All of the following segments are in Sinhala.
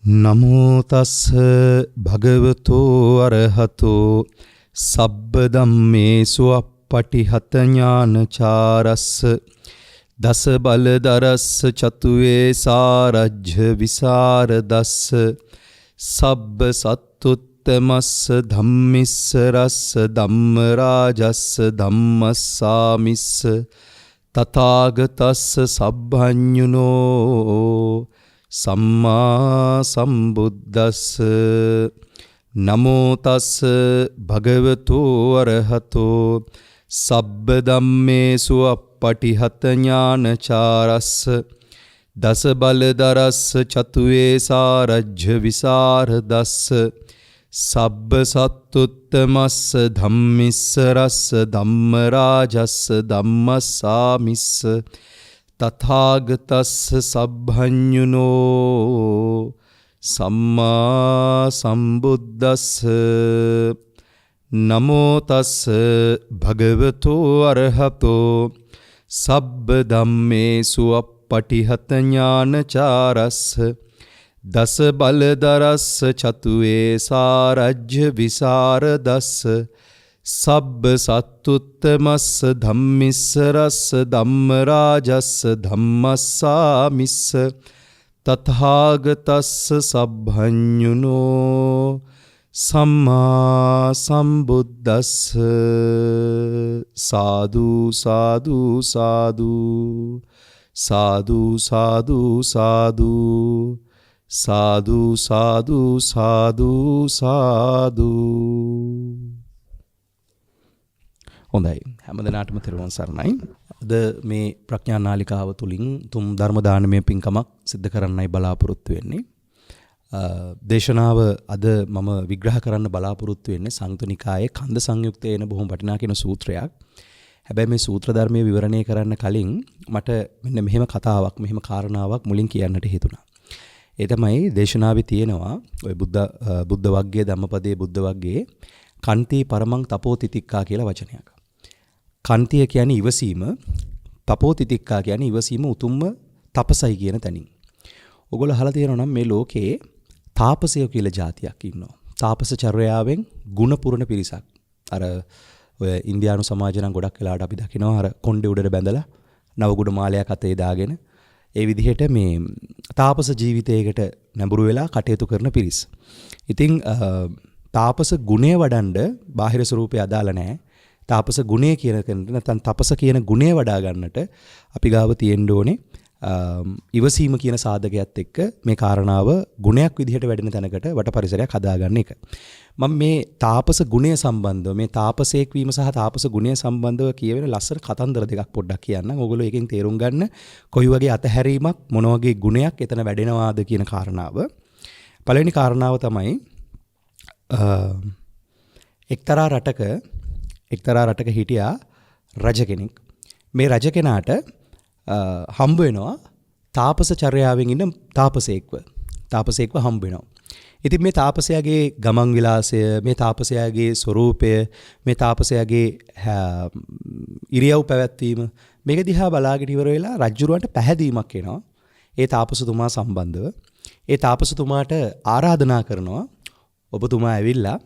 නමෝ තස්ස භගවතෝ අරහතෝ සබ්බ ධම්මේසු අප්පටිහත ඥානචාරස්ස දස බලදරස්ස චතුවේ සාරජ්‍ය විසරදස්ස සබ්බ සත්තුත්තමස්ස ධම්මිස්ස රස්ස ධම්ම රාජස්ස ධම්මස්සාමිස්ස තථාගතස්ස සබ්බඤුනෝ සම්මා සම්බුද්දස්ස නමෝ තස්ස භගවතු අරහතෝ සබ්බ ධම්මේසු අප්පටිහත ඥානචාරස්ස දස බලදරස්ස චතුවේ සාරජ්‍ය විසරදස්ස සබ්බ සත්තුත්තමස්ස ධම්මිස්ස රස්ස ධම්ම රාජස්ස ධම්මස්සාමිස්ස තථාගතස්ස සබ්බඤුනෝ සම්මා සම්බුද්දස්ස නමෝ තස්ස භගවතෝ අරහතෝ සබ්බ ධම්මේසු අප්පටිහත ඥානචාරස්ස දස බලදරස්ස චතුවේ සාරජ්‍ය විසරදස්ස සබ්බ සත්තුත්තමස්ස ධම්මිස්ස රස්ස ධම්ම රාජස්ස ධම්මස්සාමිස්ස තථාගතස්ස සබ්බඤුනෝ සම්මා සම්බුද්දස්ස සාදු සාදු සාදු සාදු සාදු සාදු සාදු සාදු සාදු සාදු. හොඳයි, හැමදෙනාටම තෙරුවන් සරණයි. අද මේ ප්‍රඥා නාලිකාව තුලින් තුම් ධර්ම දානමය පින්කමක් සිද්ධ කරන්නයි බලාපොරොත්තු වෙන්නේ. දේශනාව අද මම විග්‍රහ කරන්න බලාපොරොත්තු වෙන්නේ සංයුත්ත නිකායේ කන්ද සංයුක්තයේ එන බොහොම වටිනා කියන සූත්‍රයක්. හැබැයි මේ සූත්‍ර ධර්මයේ විවරණය කරන්න කලින් මට මෙන්න මෙහෙම කතාවක්, මෙහෙම කාරණාවක් මුලින් කියන්නට හිතුණා. ඒ තමයි දේශනාවේ තියෙනවා ඔය බුද්ධ වග්ගයේ ධම්මපදයේ බුද්ධ වග්ගයේ කන්ති පරමං තපෝතිතික්කා කියලා වචනයක්. කන්තිය කියන්නේ ඉවසීම, තපෝතිතික්කා කියන්නේ ඉවසීම උතුම්ම තපසයි කියන තැනින්. ඔයගොල්ලෝ අහලා තියෙනවා නම් මේ ලෝකේ තාපසයෝ කියලා જાතියක් ඉන්නවා. තාපස චර්යාවෙන් ගුණ පුරන පිරිසක්. අර ඔය ඉන්දියානු සමාජය නම් ගොඩක් වෙලාවට අපි දකිනවා අර කොණ්ඩේ උඩට බැඳලා නවගුඩ මාලයක් අතේ දාගෙන ඒ විදිහට මේ තාපස ජීවිතයකට නැඹුරු වෙලා කටයුතු කරන පිරිස්. ඉතින් තාපස ගුණය වඩන්න බාහිර ස්වරූපය අදාළ නැහැ. තාපස ගුණය කියන නැත්නම් තපස කියන ගුණය වඩා ගන්නට අපි ගාව තියෙන්න ඕනේ ඉවසීම කියන සාධකයත් එක්ක මේ කාරණාව ගුණයක් විදිහට වැඩෙන තැනකට වට පරිසරයක් හදාගන්න එක. මම මේ තාපස ගුණය සම්බන්ධව මේ තාපසයෙක් වීම සහ තාපස ගුණය සම්බන්ධව කියවෙන ලස්සන කතන්දර දෙකක් පොඩ්ඩක් කියන්නම්. ඕගොල්ලෝ එකෙන් තේරුම් ගන්න කොයි වගේ අතහැරීමක් මොන වගේ ගුණයක් එතන වැඩෙනවාද කියන කාරණාව. පළවෙනි කාරණාව තමයි එක්තරා රටක හිටියා රජ කෙනෙක්. මේ රජ කෙනාට හම්බ වෙනවා තාපස චර්යාවෙන් ඉන්න තාපසයෙක්ව හම්බ වෙනවා. ඉතින් මේ තාපසයාගේ ගමන් විලාසය, මේ තාපසයාගේ ස්වරූපය, මේ තාපසයාගේ ඉරියව් පැවැත්වීම මේක දිහා බලාගෙන ඉවර වෙලා රජුරවන්ට පැහැදීමක් එනවා ඒ තාපසතුමා සම්බන්ධව. ඒ තාපසතුමාට ආරාධනා කරනවා ඔබතුමා ඇවිල්ලා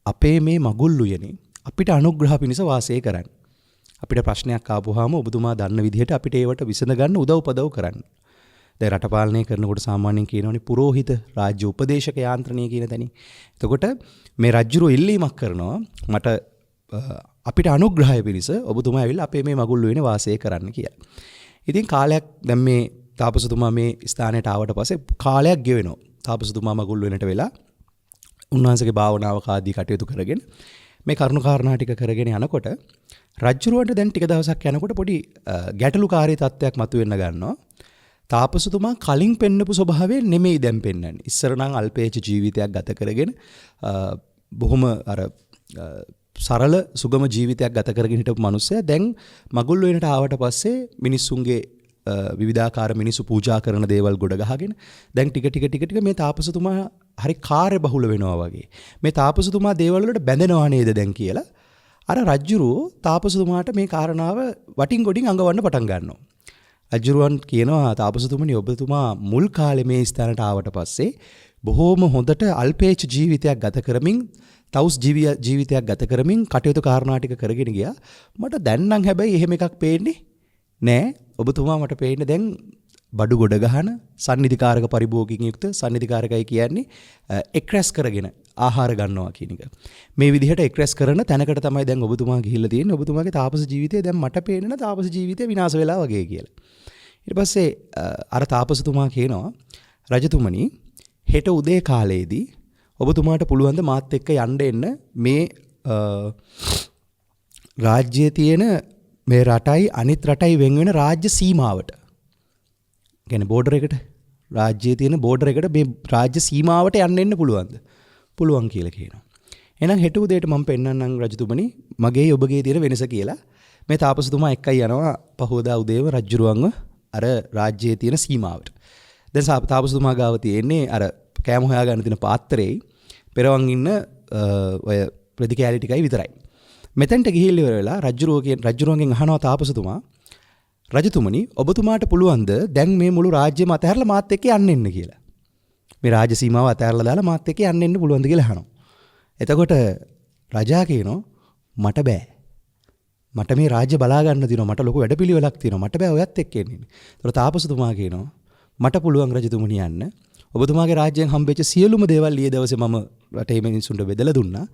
අපේ මේ මගුල් උයනේ අපිට අනුග්‍රහ පිණිස වාසය කරන්න. අපිට ප්‍රශ්නයක් ආපුවාම ඔබතුමා දන්න විදිහට අපිට ඒවට විසඳ ගන්න උදව්පදව් කරන්න. දැන් රට පාලනය කරනකොට සාමාන්‍යයෙන් කියනවනේ පුරෝහිත රාජ්‍ය උපදේශක යාන්ත්‍රණය කියන තැනින්. එතකොට මේ රජුරෝ ඉල්ලීමක් කරනවා මට අපිට අනුග්‍රහය පිණිස ඔබතුමා ඇවිල්ලා අපේ මේ මගුල් උයනේ වාසය කරන්න කියලා. ඉතින් කාලයක් දැන් මේ තාපසතුමා මේ ස්ථානයට ආවට පස්සේ කාලයක් ගෙවෙනවා. තාපසතුමා මගුල් උයනට වෙලා උන්වහන්සේගේ භාවනාවක ආදී කටයුතු කරගෙන මේ කරුණු කාරණා ටික කරගෙන යනකොට රජුරවන්ට දැන් ටික දවසක් යනකොට පොඩි ගැටලුකාරී තත්ත්වයක් මතුවෙන්න ගන්නවා. තාපසතුමා කලින් පෙන්නපු ස්වභාවය නෙමෙයි දැන් පෙන්වන්නේ. ඉස්සර නම් අල්පේච්ඡ ජීවිතයක් ගත කරගෙන බොහොම අර සරල සුගම ජීවිතයක් ගත කරගෙන හිටපු මිනිස්සයා දැන් මගුල් වෙනට ආවට පස්සේ මිනිස්සුන්ගේ විවිධාකාර මිනිස්සු පූජා කරන දේවල් ගොඩ ගහගෙන දැන් ටික මේ තාපසතුමා හරි කාර්යබහුල වෙනවා වගේ. මේ තාපසතුමා දේවල් වලට බැඳෙනවා නේද දැන් කියලා අර රජ්ජුරුව තාපසතුමාට මේ කාරණාව වටින් ගොඩින් අඟවන්න පටන් ගන්නවා. රජ්ජුරුවන් කියනවා තාපසතුමනි ඔබතුමා මුල් කාලේ මේ ස්ථානට ආවට පස්සේ බොහෝම හොඳට අල්පේච්ඡ ජීවිතයක් ගත කරමින් තවුස් ජීවිතයක් ගත කරමින් කටයුතු කාරණා ටික කරගෙන ගියා. මට දැන් නම් හැබැයි එහෙම එකක් පේන්නේ නෑ. ඔබතුමා මට පේන්නේ දැන් බඩු ගොඩ ගහන සන්නිධිකාරක පරිභෝගිකින් යුක්ත සන්නිධිකාරකයි කියන්නේ එක්රැස් කරගෙන ආහාර ගන්නවා කියන එක. මේ විදිහට එක්රැස් කරන තැනකට තමයි දැන් ඔබතුමා ගිහිල්ලා තියෙන්නේ. ඔබතුමාගේ තාපස ජීවිතය දැන් මට පේන්නේ තාපස ජීවිතය විනාශ වෙලා වගේ කියලා. ඊට පස්සේ අර තාපසතුමා කියනවා රජතුමනි හෙට උදේ කාලයේදී ඔබතුමාට පුළුවන් ද මාත් එක්ක යන්න එන්න මේ රාජ්‍යයේ තියෙන මේ රටයි අනිත් රටයි වෙන වෙන රාජ්‍ය සීමාවට. කියන්නේ බෝඩර් එකට රාජ්‍යයේ තියෙන බෝඩර් එකට මේ රාජ්‍ය සීමාවට යන්න එන්න පුළුවන්ද? පුළුවන් කියලා කියනවා. එහෙනම් හෙට උදේට මම පෙන්නන්නම් රජතුමනි මගේ ඔබගේ තියෙන වෙනස කියලා. මේ තාපසතුමා එක්කයි යනවා පහෝදා උදේව රජුරුවන්ව අර රාජ්‍යයේ තියෙන සීමාවට. දැන් තාපසතුමා ගාව තියෙන්නේ අර කෑම හොයාගන්න තියෙන පාත්‍රයේ පෙරවන් ඉන්න ඔය ප්‍රතිකෑලි ටිකයි විතරයි. මෙතෙන්ට ගිහිල්ලා ඉවර වෙලා රජුරුවන්ගෙන් අහනවා තාපසතුමා රජතුමනි ඔබතුමාට පුළුවන්ද දැන් මේ මුළු රාජ්‍යම අතහැරලා මාත් එක්ක යන්න එන්න කියලා. මේ රාජ්‍ය සීමාව අතහැරලා දාලා මාත් එක්ක යන්න එන්න පුළුවන්ද කියලා අහනවා. එතකොට රජා කියනවා මට බෑ. මට මේ රාජ්‍ය බලා ගන්න තියෙනවා. මට ලොකු වැඩපිළිවෙලක් තියෙනවා. මට බෑ ඔයත් එක්ක එන්න. ඒතර තාපසතුමා කියනවා මට පුළුවන් රජතුමනි යන්න. ඔබතුමාගේ රාජ්‍යයෙන් හම්බෙච්ච සියලුම දේවල් ඊයේ දවසේ මම රටේ මිනිස්සුන්ට බෙදලා දුන්නා.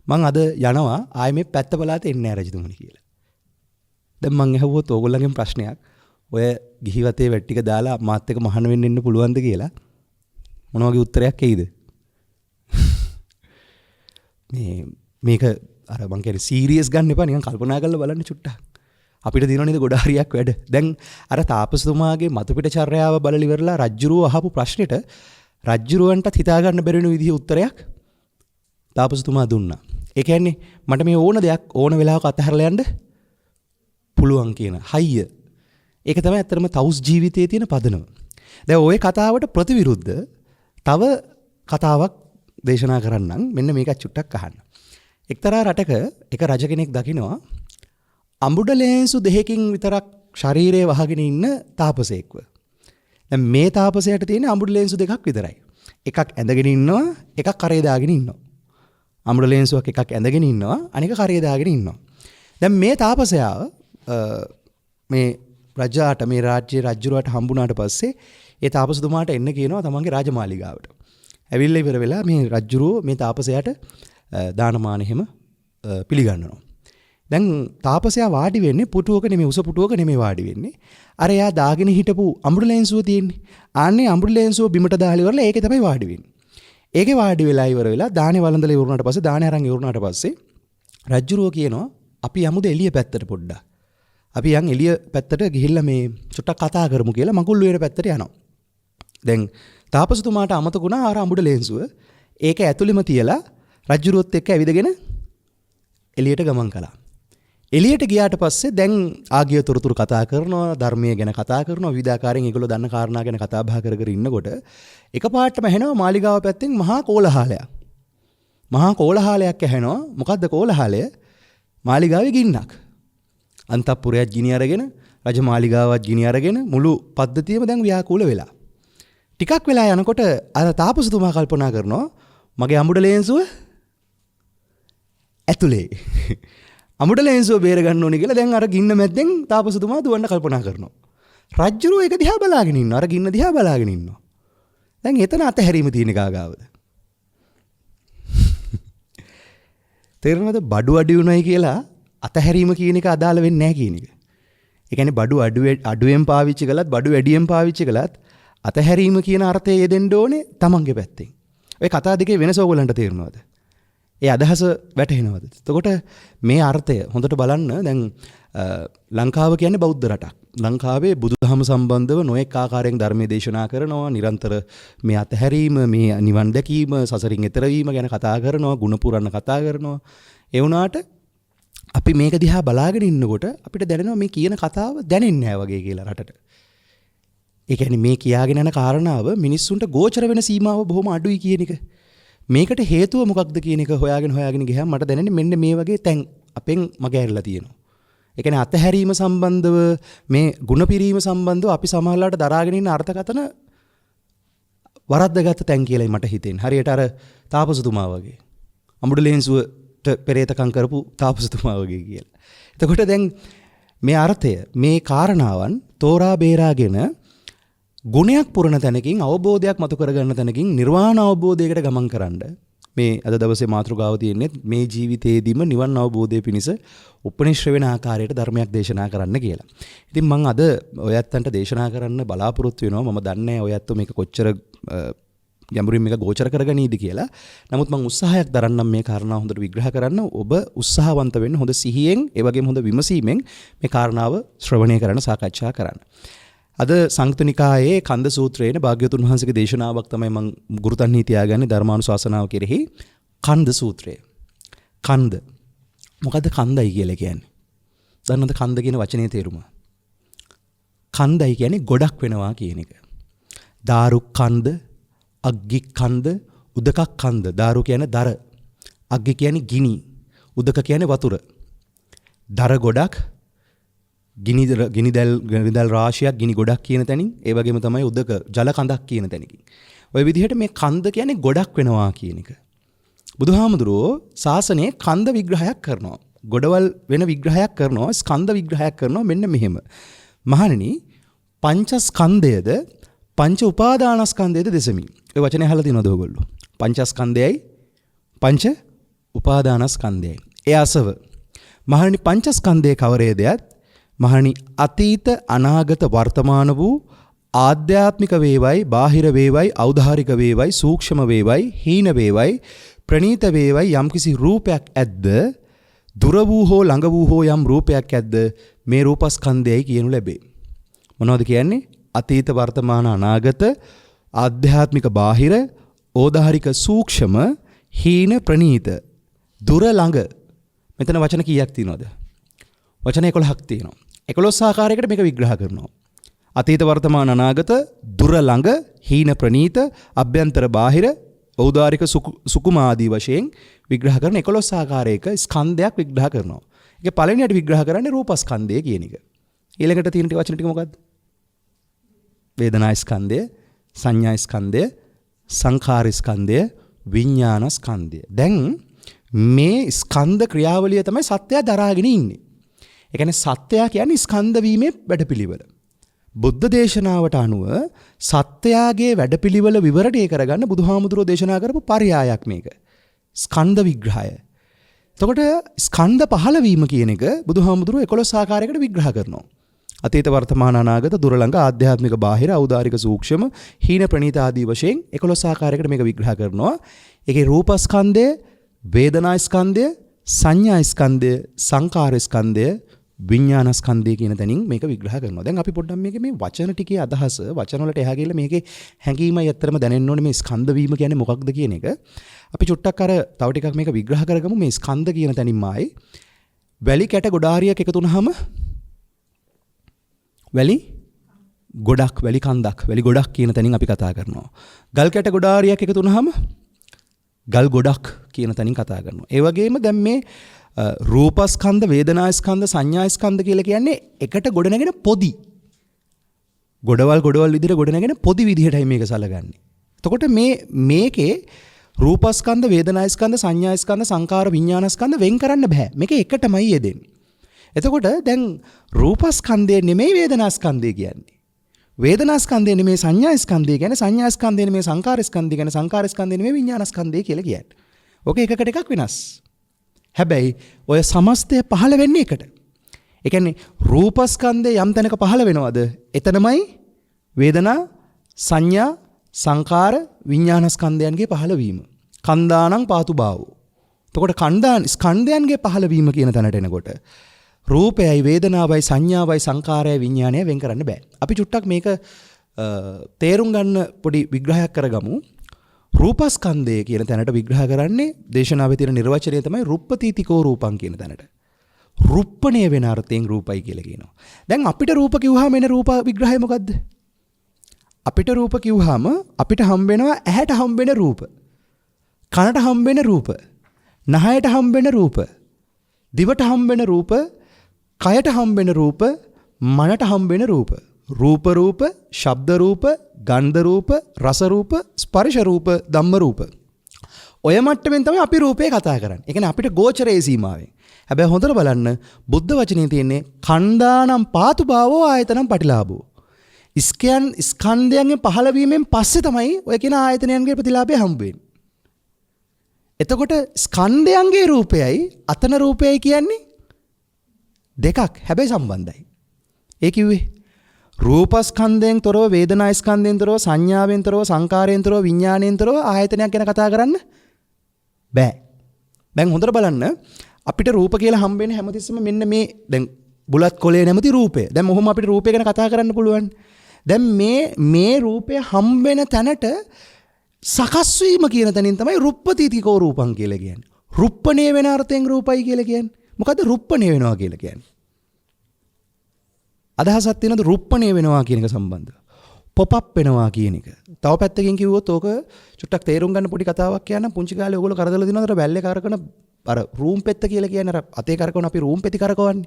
මං අද යනවා ආයේ මේ පැත්ත බලාත එන්නේ නැහැ රජතුමනි කියලා. දැන් මං අහුවොත් ඕගොල්ලන්ගෙන් ප්‍රශ්නයක්. ඔය ගිහිවතේ වැට් ටික දාලා මාත් එක්ක මහාන වෙන්න එන්න පුළුවන්ද කියලා. මොන වගේ උත්තරයක් එයිද? මේක අර මං කියන්නේ සීරියස් ගන්න එපා නිකන් කල්පනා කරලා බලන්න චුට්ටක්. අපිට දිනන නේද ගොඩ හරියක් වැඩ. දැන් අර තාපසතුමාගේ මතුපිට චර්යාව බලලා ඉවරලා රජ්ජුරුව අහපු ප්‍රශ්නෙට රජ්ජුරුවන්ටත් හිතා ගන්න බැරි වෙන විදිහේ උත්තරයක් තාපසතුමා දුන්නා. ඒ කියන්නේ මට මේ ඕන දෙයක් ඕන වෙලාවක අතහැරලා යන්න පුළුවන් කියන හයිය. ඒක තමයි ඇත්තටම තවුස් ජීවිතයේ තියෙන පදනම. දැන් ওই කතාවට ප්‍රතිවිරුද්ධ තව කතාවක් දේශනා කරන්නම්. මෙන්න මේක චුට්ටක් අහන්න. එක්තරා රටක එක රජ කෙනෙක් දකිනවා අඹුඩ ලේන්සු දෙකකින් විතරක් ශරීරයේ වහගෙන ඉන්න තාපසයෙක්ව. දැන් මේ තාපසයාට තියෙන අඹුඩ ලේන්සු දෙකක් විතරයි. එකක් ඇඳගෙන ඉන්නවා, එකක් කරේ දාගෙන ඉන්නවා. අඹුඩ ලේන්සුවක් එකක් ඇඳගෙන ඉන්නවා, අනික කරේ දාගෙන ඉන්නවා. දැන් මේ තාපසයා මේ රජාට මේ රාජ්‍යයේ රජුරවට හම්බුණාට පස්සේ ඒ තාපසතුමාට එන්න කියනවා තමන්ගේ රාජමාලිගාවට. ඇවිල්ලා ඉවර වෙලා මේ රජුරෝ මේ තාපසයාට දානමාන එහෙම පිළිගන්නවා. දැන් තාපසයා වාඩි වෙන්නේ පුටුවක නෙමෙයි උස පුටුවක නෙමෙයි වාඩි වෙන්නේ. අර එයා දාගෙන හිටපු අඹුරු ලේන්සුව තියෙන්නේ. ආන්නේ අඹුරු ලේන්සුව බිමට දාලා ඉවරලා ඒකේ තමයි වාඩි වෙන්නේ. ඒකේ වාඩි වෙලා ඉවර වෙලා දානේ වළඳලා ඉවරුණාට පස්සේ දානේ අරන් ඉවරුණාට පස්සේ රජුරෝ කියනවා අපි යමුද එළිය පැත්තට පොඩ්ඩක්. අපි යන් එළිය පැත්තට ගිහිල්ලා මේ චුට්ටක් කතා කරමු කියලා මඟුල් වේර පැත්තට යනවා. දැන් තාපසතුමාට අමතකුණා අර අඹුරු ලේන්සුව. ඒක ඇතුළෙම තියලා රජුරුවත් එක්ක ඇවිදගෙන එළියට ගමන් කළා. එළියට ගියාට පස්සේ දැන් ආගිය තොරතුරු කතා කරනවා, ධර්මයේ ගැන කතා කරනවා, විවිධාකාරයෙන් ඒගොල්ලෝ දන්න කාරණා ගැන කතා බහ කර කර ඉන්නකොට එකපාරටම ඇහෙනවා මාලිගාව පැත්තෙන් මහා කෝලහලයක්. මහා කෝලහලයක් ඇහෙනවා. මොකද්ද කෝලහලය? මාලිගාවේ ගින්නක්. අන්තපුරයක් ගිනි අරගෙන, රජ මාලිගාවක් ගිනි අරගෙන මුළු පද්ධතියම දැන් ව්‍යාකූල වෙලා. ටිකක් වෙලා යනකොට අර තාපසතුමා කල්පනා කරනවා මගේ අඹුඩ ලේන්සුව ඇතුලේ. අමුඩ ලේන්සුව බේර ගන්න ඕනේ කියලා දැන් අර ගින්න මැද්දෙන් තාපසතුමා දුවන්න කල්පනා කරනවා. රජ්ජුරුව ඒක දිහා බලාගෙන ඉන්නවා. අර ගින්න දිහා බලාගෙන ඉන්නවා. දැන් එතන අතහැරීම තියෙන කාගාවද? තේරෙනවද? බඩු අඩු උනායි කියලා අතහැරීම කියන එක අදාළ වෙන්නේ නැහැ කියන එක. ඒ කියන්නේ බඩු අඩුවෙන් පාවිච්චි කළත් බඩු වැඩියෙන් පාවිච්චි කළත් අතහැරීම කියන අර්ථය යෙදෙන්න ඕනේ තමන්ගේ පැත්තෙන්. ඔය කතා දෙකේ වෙනස ඕගලන්ට තේරෙනවද? ඒ අදහස වැටහෙනවද? එතකොට මේ අර්ථය හොඳට බලන්න. දැන් ලංකාව කියන්නේ බෞද්ධ රටක්. ලංකාවේ බුදුදහම සම්බන්ධව නොඑක ආකාරයෙන් ධර්මයේ දේශනා කරනවා. නිරන්තර මේ අතහැරීම, මේ නිවන් දැකීම, සසරින් එතර වීම ගැන කතා කරනවා, ගුණ පුරන්න කතා කරනවා. ඒ වුණාට අපි මේක දිහා බලාගෙන ඉන්නකොට අපිට දැනෙනවා මේ කියන කතාව දැනෙන්නේ නැහැ වගේ කියලා රටට. ඒ කියන්නේ මේ කියාගෙන යන කාරණාව මිනිස්සුන්ට ගෝචර වෙන සීමාව බොහොම අඩුයි කියන එක. මේකට හේතුව මොකක්ද කියන එක හොයාගෙන ගියාම මට දැනෙන්නේ මෙන්න මේ වගේ තැන් අපෙන් මග ඇරලා තියෙනවා. ඒ කියන්නේ අතහැරීම සම්බන්ධව මේ ಗುಣ පිරීම සම්බන්ධව අපි සමහරලාට දරාගෙන ඉන්න අර්ථකථන වරද්දගත්ත තැන් කියලායි මට හිතෙන්නේ. හරියට අර තාපසතුමා වගේ. අමුඩ ලේන්සුවට පෙරේතකම් කරපු තාපසතුමා වගේ කියලා. එතකොට දැන් මේ අර්ථය මේ කාරණාවන් තෝරා බේරාගෙන ගුණයක් පුරන තැනකින් අවබෝධයක් මතු කරගන්න තැනකින් නිර්වාණ අවබෝධයකට ගමන් කරන්න මේ අද දවසේ මාතෘකාව තියෙන්නේ මේ ජීවිතයේදීම නිවන් අවබෝධය පිණිස උපනිශ්‍රේ වෙන ආකාරයට ධර්මයක් දේශනා කරන්න කියලා. ඉතින් මම අද ඔයත්තන්ට දේශනා කරන්න බලාපොරොත්තු වෙනවා. මම දන්නේ ඔයත්තෝ මේක කොච්චර ගැඹුරින් මේක ගෝචර කරගනීද කියලා. නමුත් මම උත්සාහයක් දරන්නම් මේ කාරණාව හොඳට විග්‍රහ කරන්න. ඔබ උත්සාහවන්ත වෙන්න හොඳ සිහියෙන් ඒ වගේම හොඳ විමසීමෙන් මේ කාරණාව ශ්‍රවණය කරන්න සාකච්ඡා කරන්න. අද සංයුත්ත නිකායේ කන්ද සූත්‍රයේ භාග්‍යවතුන් වහන්සේගේ දේශනාවක් තමයි මම ගුරුතන්හි තියාගන්නේ ධර්මානුශාසනාව කෙරෙහි. කන්ද සූත්‍රය. කන්ද. මොකද්ද කන්දයි කියලා කියන්නේ? දන්නවද කන්ද කියන වචනේ තේරුම? කන්දයි කියන්නේ ගොඩක් වෙනවා කියන එක. දාරු කන්ද, අග්ගි කන්ද, උදකක් කන්ද. දාරු කියන්නේ දර. අග්ගි කියන්නේ ගිනි. උදක කියන්නේ වතුර. දර ගොඩක් ගිනිදැල් රාශියක් ගිනි ගොඩක් කියන තැනින් ඒ වගේම තමයි උදක ජල කඳක් කියන තැනකින්. ওই විදිහට මේ කන්ද කියන්නේ ගොඩක් වෙනවා කියන එක. බුදුහාමුදුරුවෝ ශාසනයේ කන්ද විග්‍රහයක් කරනවා. ගොඩවල් වෙන විග්‍රහයක් කරනවා. ස්කන්ධ විග්‍රහයක් කරනවා මෙන්න මෙහෙම. මහණෙනි පංචස්කන්ධයද පංච උපාදානස්කන්ධයද දෙසමින්. ඔය වචනේ අහලා තියෙනවද ඔයගොල්ලෝ? පංචස්කන්ධයයි පංච උපාදානස්කන්ධයයි. ඒ අසව. මහණෙනි පංචස්කන්ධයේ කවරේදයත් මහණි අතීත අනාගත වර්තමාන වූ ආධ්‍යාත්මික වේවයි බාහිර වේවයි ඖදාරික වේවයි සූක්ෂම වේවයි හීන වේවයි ප්‍රණීත වේවයි යම්කිසි රූපයක් ඇද්ද දුර වූ හෝ ළඟ වූ හෝ යම් රූපයක් ඇද්ද මේ රූපස්කන්ධයයි කියනු ලැබේ. මොනවද කියන්නේ? අතීත වර්තමාන අනාගත ආධ්‍යාත්මික බාහිර ඖදාරික සූක්ෂම හීන ප්‍රණීත දුර ළඟ. මෙතන වචන කීයක් තියෙනවද? වචන 11ක් තියෙනවා. 11 ආකාරයකට මේක විග්‍රහ කරනවා. අතීත වර්තමාන අනාගත දුර ළඟ හීන ප්‍රනීත අභ්‍යන්තර බාහිර ඖදාරික සුකුම ආදී වශයෙන් විග්‍රහ කරන 11 ආකාරයක ස්කන්ධයක් විග්‍රහ කරනවා. ඒක පළවෙනියට විග්‍රහ කරන්නේ රූපස්කන්ධය කියන එක. ඊළඟට තියෙන වචන ටික මොකද්ද? වේදනා ස්කන්ධය, සංඥා ස්කන්ධය, සංඛාර ස්කන්ධය, විඥාන ස්කන්ධය. දැන් මේ ස්කන්ධ ක්‍රියාවලිය තමයි සත්‍යය දරාගෙන ඉන්නේ. ඒ කියන්නේ සත්‍යය කියන්නේ ස්කන්ධ වීමේ වැඩපිළිවෙල. බුද්ධ දේශනාවට අනුව සත්‍යයේ වැඩපිළිවෙල විවරණය කරගන්න බුදුහාමුදුරෝ දේශනා කරපු පරයයක් මේක. ස්කන්ධ විග්‍රහය. එතකොට ස්කන්ධ පහළ වීම කියන එක බුදුහාමුදුරෝ 11 ආකාරයකට විග්‍රහ කරනවා. අතීත වර්තමාන අනාගත දුර ළඟ ආධ්‍යාත්මික බාහිර ඖදාරික සූක්ෂම හීන ප්‍රණීත ආදී වශයෙන් 11 ආකාරයකට මේක විග්‍රහ කරනවා. ඒකේ රූපස්කන්ධය, වේදනා ස්කන්ධය, සංඥා ස්කන්ධය, සංකාර ස්කන්ධය, විඥාන ස්කන්ධය කියන තැනින් මේක විග්‍රහ කරනවා. දැන් අපි පොඩ්ඩක් මේ වචන ටිකේ අදහස වචන වලට එහා ගිහලා මේකේ හැඟීමයි ඇත්තටම දැනෙන්න ඕනේ මේ ස්කන්ධ වීම කියන්නේ මොකක්ද කියන එක. අපි චුට්ටක් අර තව ටිකක් මේක විග්‍රහ කරගමු මේ ස්කන්ධ කියන තැනින්ම ආයි. වැලි කැට ගොඩාරියක් එකතු වුනහම වැලි ගොඩක් වැලි කන්දක් වැලි ගොඩක් කියන තැනින් අපි කතා කරනවා. ගල් කැට ගොඩාරියක් එකතු වුනහම ගල් ගොඩක් කියන තැනින් කතා කරනවා. ඒ වගේම දැන් මේ රූපස්කන්ධ, වේදනා ස්කන්ධ, සංඥා ස්කන්ධ කියලා කියන්නේ එකට ගොඩනගෙන පොදි. ගොඩවල් විදිහට ගොඩනගෙන පොදි විදිහටයි මේක සලගන්නේ. එතකොට මේකේ රූපස්කන්ධ, වේදනා ස්කන්ධ, සංඥා ස්කන්ධ, සංකාර විඥාන ස්කන්ධ වෙන් කරන්න බෑ. මේක එකටමයි යෙදෙන්නේ. එතකොට දැන් රූපස්කන්ධය නෙමෙයි වේදනා ස්කන්ධය කියන්නේ. වේදනා ස්කන්ධය නෙමෙයි සංඥා ස්කන්ධය කියන්නේ. සංඥා ස්කන්ධය නෙමෙයි සංකාර ස්කන්ධය කියන්නේ. සංකාර ස්කන්ධය නෙමෙයි විඥාන ස්කන්ධය කියලා කියන්නේ. ඔක එකකට එකක් වෙනස්. හැබැයි ඔය සමස්තය පහළ වෙන්නේ එකට. ඒ කියන්නේ රූපස්කන්ධය යම් තැනක පහළ වෙනවද? එතනමයි වේදනා, සංඥා, සංකාර, විඥාන ස්කන්ධයන්ගේ පහළ වීම. කන්දානං පාතු භාවෝ. එතකොට ස්කන්ධයන්ගේ පහළ වීම කියන තැනට එනකොට රූපයයි, වේදනාවයි, සංඥාවයි, සංකාරයයි, විඥානයයි වෙන් කරන්න බෑ. අපි චුට්ටක් මේක තේරුම් ගන්න පොඩි විග්‍රහයක් කරගමු. රූපස්කන්ධය කියන තැනට විග්‍රහ කරන්නේ දේශනාවේ තියෙන නිර්වචනය තමයි රුප්පතිතිකෝ රූපං කියන තැනට. රුප්පණය වෙන අර්ථයෙන් රූපයි කියලා කියනවා. දැන් අපිට රූප කිව්වහම එන රූප විග්‍රහය මොකද්ද? අපිට රූප කිව්වහම අපිට හම්බ වෙනවා ඇහැට හම්බ වෙන රූප. කනට හම්බ වෙන රූප. නහයට හම්බ වෙන රූප. දිවට හම්බ වෙන රූප. කයට හම්බ වෙන රූප. මනට හම්බ වෙන රූප. රූප රූප, ශබ්ද රූප, ගන්ධ රූප, රස රූප, ස්පර්ශ රූප, ධම්ම රූප. ඔය මට්ටමින් තමයි අපි රූපේ කතා කරන්නේ. ඒ කියන්නේ අපිට ගෝචරයේ සීමාවෙන්. හැබැයි හොඳට බලන්න බුද්ධ වචනේ තියෙන්නේ ඛණ්ඩානම් පාතු භාවෝ ආයතනම් පටිලාභෝ. ස්කන්ධයන්ගේ පහළ වීමෙන් පස්සේ තමයි ඔය කියන ආයතනයන්ගේ ප්‍රතිලාභය හම්බ වෙන්නේ. එතකොට ස්කන්ධයන්ගේ රූපයයි අතන රූපයයි කියන්නේ දෙකක් හැබැයි සම්බන්ධයි. ඒ කිව්වේ රූපස්කන්ධයෙන් තොරව, වේදනාස්කන්ධයෙන් තොරව, සංඥාවෙන් තොරව, සංකාරයෙන් තොරව, විඥාණයෙන් තොරව ආයතනයක් ගැන කතා කරන්න බෑ. දැන් හොඳට බලන්න අපිට රූප කියලා හම්බ වෙන්නේ හැමතිස්සෙම මෙන්න මේ දැන් බුලත් කොලේ නැමැති රූපය. දැන් මොහොම අපිට රූපය ගැන කතා කරන්න පුළුවන්. දැන් මේ රූපය හම්බ වෙන තැනට සකස් වීම කියන තැනින් තමයි රුප්පතිතිකෝ රූපං කියලා කියන්නේ. රුප්පණේ වෙන අර්ථයෙන් රූපයි කියලා කියන්නේ. මොකද්ද රුප්පණේ වෙනවා කියලා කියන්නේ? අදහසක් තියෙනවද රුප්පණේ වෙනවා කියන එක සම්බන්ධව? පොප් අප් වෙනවා කියන එක. තව පැත්තකින් කිව්වොත් ඕක චුට්ටක් තේරුම් ගන්න පොඩි කතාවක් කියන්නම්. පුංචි කාලේ ඔයගොල්ලෝ කරදලා දිනවද අර බැල්ලේ කරකන අර රූම් පෙත්ත කියලා කියන්නේ අර අතේ කරකවන අපි රූම් පෙති කරකවන්නේ.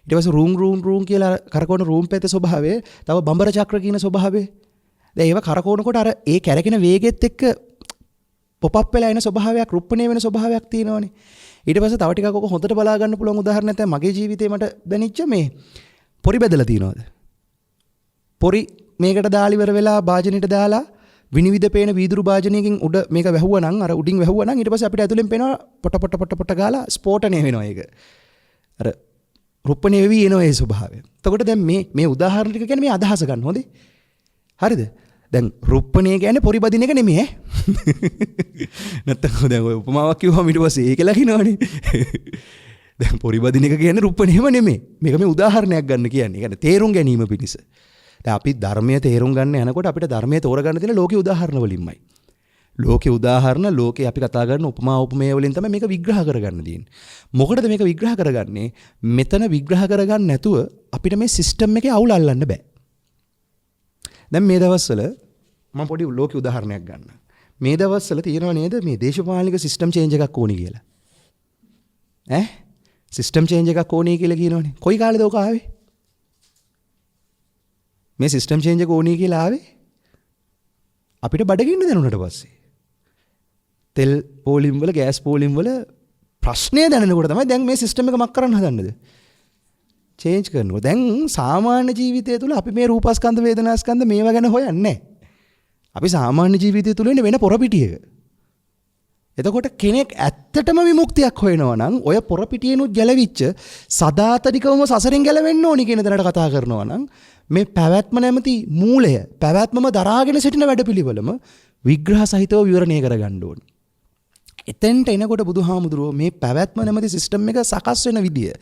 ඊට පස්සේ රූම් කියලා කරකවන රූම් පෙත්තේ ස්වභාවය, තව බඹර චක්‍ර කියන ස්වභාවය. දැන් ඒව කරකවනකොට අර ඒ කැරකෙන වේගෙත් එක්ක පොප් අප් වෙලා එන ස්වභාවයක්, රුප්පණේ වෙන ස්වභාවයක් තියෙනවනේ. ඊට පස්සේ තව ටිකක් ඔක හොඳට බලා ගන්න පුළුවන් උදාහරණයක් තමයි මගේ ජීවිතේ මට දැනෙච්ච මේ පොරි බෙදලා තියනවාද? පොරි මේකට දාලා ඉවර වෙලා භාජනෙට දාලා විනිවිද පේන වීදුරු භාජනයකින් උඩ මේක වැහුවා නම් අර උඩින් වැහුවා නම් ඊට පස්සේ අපිට ඇතුලෙන් පේනවා පොට ගාලා ස්ෆෝටනය වෙනවා ඒක. අර රුප්පණේ වෙවි එනවා ඒ ස්වභාවය. එතකොට දැන් මේ උදාහරණ ටික කියන්නේ මේ අදහස ගන්න හොඳේ. හරිද? දැන් රුප්පණේ කියන්නේ පොරි බදින එක නෙමෙයි ඈ. නැත්තම් දැන් ඔය උපමාවක් කිව්වම ඊට පස්සේ ඒක ලකිනවනේ. දැන් පොරි බදින එක කියන්නේ රුප්පණේම නෙමෙයි. මේක මේ උදාහරණයක් ගන්න කියන්නේ. ඒ කියන්නේ තේරුම් ගැනීම පිණිස. දැන් අපි ධර්මයේ තේරුම් ගන්න යනකොට අපිට ධර්මයේ තෝරගන්න තියෙන ලෝකේ උදාහරණ වලින්මයි. ලෝකේ උදාහරණ ලෝකේ අපි කතා කරන උපමා උපමේය වලින් තමයි මේක විග්‍රහ කරගන්න තියෙන්නේ. මොකටද මේක විග්‍රහ කරගන්නේ? මෙතන විග්‍රහ කරගන්න නැතුව අපිට මේ සිස්ටම් එකේ අවුල අල්ලන්න බෑ. දැන් මේ දවස්වල මම පොඩි ලෝකේ උදාහරණයක් ගන්න. මේ දවස්වල තියෙනව නේද මේ දේශපාලනික සිස්ටම් චේන්ජ් එකක් ඕනි කියලා. ඈ සිස්ටම් චේන්ජ් එකක් ඕනි කියලා කියනවනේ. කොයි කාලෙද ඔක ආවේ? මේ සිස්ටම් චේන්ජ් එක ඕනි කියලා ආවේ අපිට බඩගින්න දැනුණට පස්සේ. තෙල් පෝලිම් වල ගෑස් පෝලිම් වල ප්‍රශ්නය දැනෙනකොට තමයි දැන් මේ සිස්ටම් එක මක් කරන්න හදන්නද? චේන්ජ් කරනවා. දැන් සාමාන්‍ය ජීවිතය තුළ අපි මේ රූපස්කන්ධ වේදනාස්කන්ධ මේවා ගැන හොයන්නේ නැහැ. අපි සාමාන්‍ය ජීවිතය තුළ ඉන්නේ වෙන පොරපිටියක. එතකොට කෙනෙක් ඇත්තටම විමුක්තියක් හොයනවා නම් ඔය පොරපිටියෙනුත් ගැලවිච්ච සදාතනිකවම සසරෙන් ගැලවෙන්න ඕනි කියන දරට කතා කරනවා නම් මේ පැවැත්ම නැමැති මූලය පැවැත්මම දරාගෙන සිටින වැඩපිළිවෙලම විග්‍රහ සහිතව විවරණය කරගන්න ඕනේ. එතෙන්ට එනකොට බුදුහාමුදුරුවෝ මේ පැවැත්ම නැමැති සිස්ටම් එක සකස් වෙන විදිය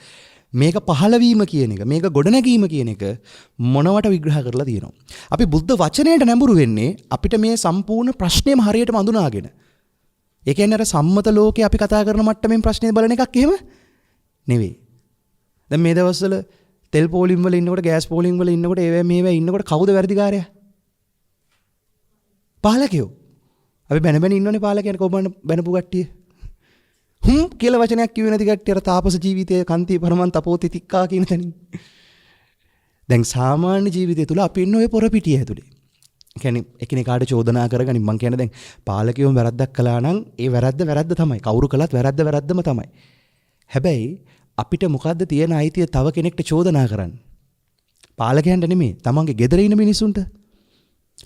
මේක පහළවීම කියන එක මේක ගොඩනැගීම කියන එක මොනවට විග්‍රහ කරලා තියෙනවා. අපි බුද්ධ වචනයට නැඹුරු වෙන්නේ අපිට මේ සම්පූර්ණ ප්‍රශ්නයම හරියටම අඳුනාගෙන. ඒ කියන්නේ අර සම්මත ලෝකේ අපි කතා කරන මට්ටමින් ප්‍රශ්නේ බලන එකක් එහෙම නෙවෙයි. දැන් මේ දවස්වල තෙල් පෝලිම් වල ඉන්නකොට ගෑස් පෝලිම් වල ඉන්නකොට ඒවා මේවා ඉන්නකොට කවුද වැඩිකාරයා? පාලකයෝ. අපි බැන ඉන්නෝනේ පාලකයන් කොහොමද බැනපු කට්ටිය? කියලා වචනයක් කිව්වේ නැති කට්ටිය අර තාපස ජීවිතයේ කන්ති පරමන් තපෝති තික්කා කියන තැනින්. දැන් සාමාන්‍ය ජීවිතය තුල අපි ඉන්න ඔය පොරපිටිය ඇතුලේ. ඒ කියන්නේ එකිනෙකාට චෝදනා කරගනින් මං කියන්නේ දැන් පාලකයෝ වැරද්දක් කළා නම් ඒ වැරද්ද තමයි. කවුරු කළත් වැරද්දම තමයි. හැබැයි අපිට මොකද්ද තියෙන අයිතිය තව කෙනෙක්ට චෝදනා කරන්න? පාලකයන්ට නෙමෙයි, තමන්ගේ ගෙදර ඉන්න මිනිසුන්ට.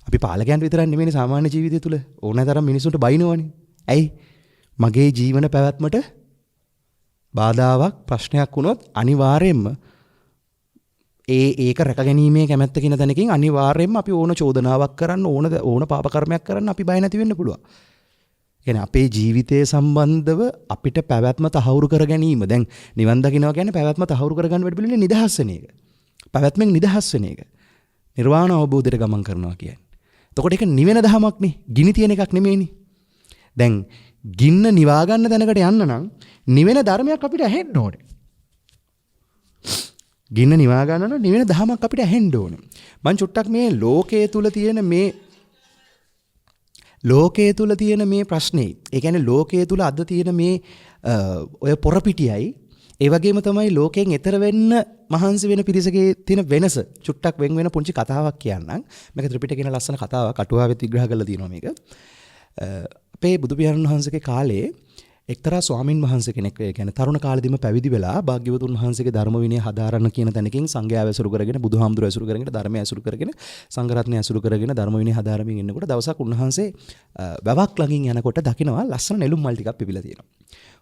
අපි පාලකයන්ට විතරක් නෙමෙයි සාමාන්‍ය ජීවිතය තුල ඕනෑතරම් මිනිසුන්ට බයිනවනේ. ඇයි? මගේ ජීවන පැවැත්මට බාධාවක් ප්‍රශ්නයක් වුණොත් අනිවාර්යයෙන්ම ඒක රැකගැනීමේ කැමැත්ත කියන තැනකින් අනිවාර්යයෙන්ම අපි ඕන චෝදනාවක් කරන්න ඕන පාප කර්මයක් කරන්න අපි බය නැති වෙන්න පුළුවන්. කියන්නේ අපේ ජීවිතය සම්බන්ධව අපිට පැවැත්ම තහවුරු කර ගැනීම. දැන් නිවන් දකින්නවා කියන්නේ පැවැත්ම තහවුරු කර ගන්න වැඩ පිළිවෙලේ නිදහස් වෙන එක. පැවැත්මෙන් නිදහස් වෙන එක. නිර්වාණ අවබෝධයට ගමන් කරනවා කියන්නේ. එතකොට ඒක නිවෙන දහමක් නේ. ගිනි තියෙන එකක් නෙමෙයිනේ. දැන් ගින්න නිවා ගන්න තැනකට යන්න නම් නිවෙන ධර්මයක් අපිට ඇහෙන්න ඕනේ. ගින්න නිවා ගන්න නම් නිවෙන දහමක් අපිට ඇහෙන්න ඕනේ. මං චුට්ටක් මේ ලෝකයේ තුල තියෙන මේ ප්‍රශ්නේ. ඒ කියන්නේ ලෝකයේ තුල අද තියෙන මේ ඔය පොරපිටියයි ඒ වගේම තමයි ලෝකයෙන් එතර වෙන්න මහන්සි වෙන පිරිසකේ තියෙන වෙනස චුට්ටක් වෙන වෙන පුංචි කතාවක් කියන්නම්. මේක ත්‍රිපිටකේ ලස්සන කතාවක් අටුවාවෙත් විග්‍රහ කරලා තියෙනවා මේක. අපේ බුදු පියාණන් වහන්සේගේ කාලේ එක්තරා ස්වාමින් වහන්සේ කෙනෙක් කියන්නේ තරුණ කාලෙදිම පැවිදි වෙලා භාග්‍යවතුන් වහන්සේගේ ධර්ම විනය හදාරන්න කියන තැනකින් සංඝයාව ඇසුරු කරගෙන බුදුහාමුදුරුවෝ ඇසුරු කරගෙන ධර්මය ඇසුරු කරගෙන සංඝ රත්නය ඇසුරු කරගෙන ධර්ම විනය හදාරමින් ඉන්නකොට දවසක් උන්වහන්සේ වැවක් ළඟින් යනකොට දකිනවා ලස්සන නෙළුම් මල් ටිකක් පිපිලා තියෙනවා.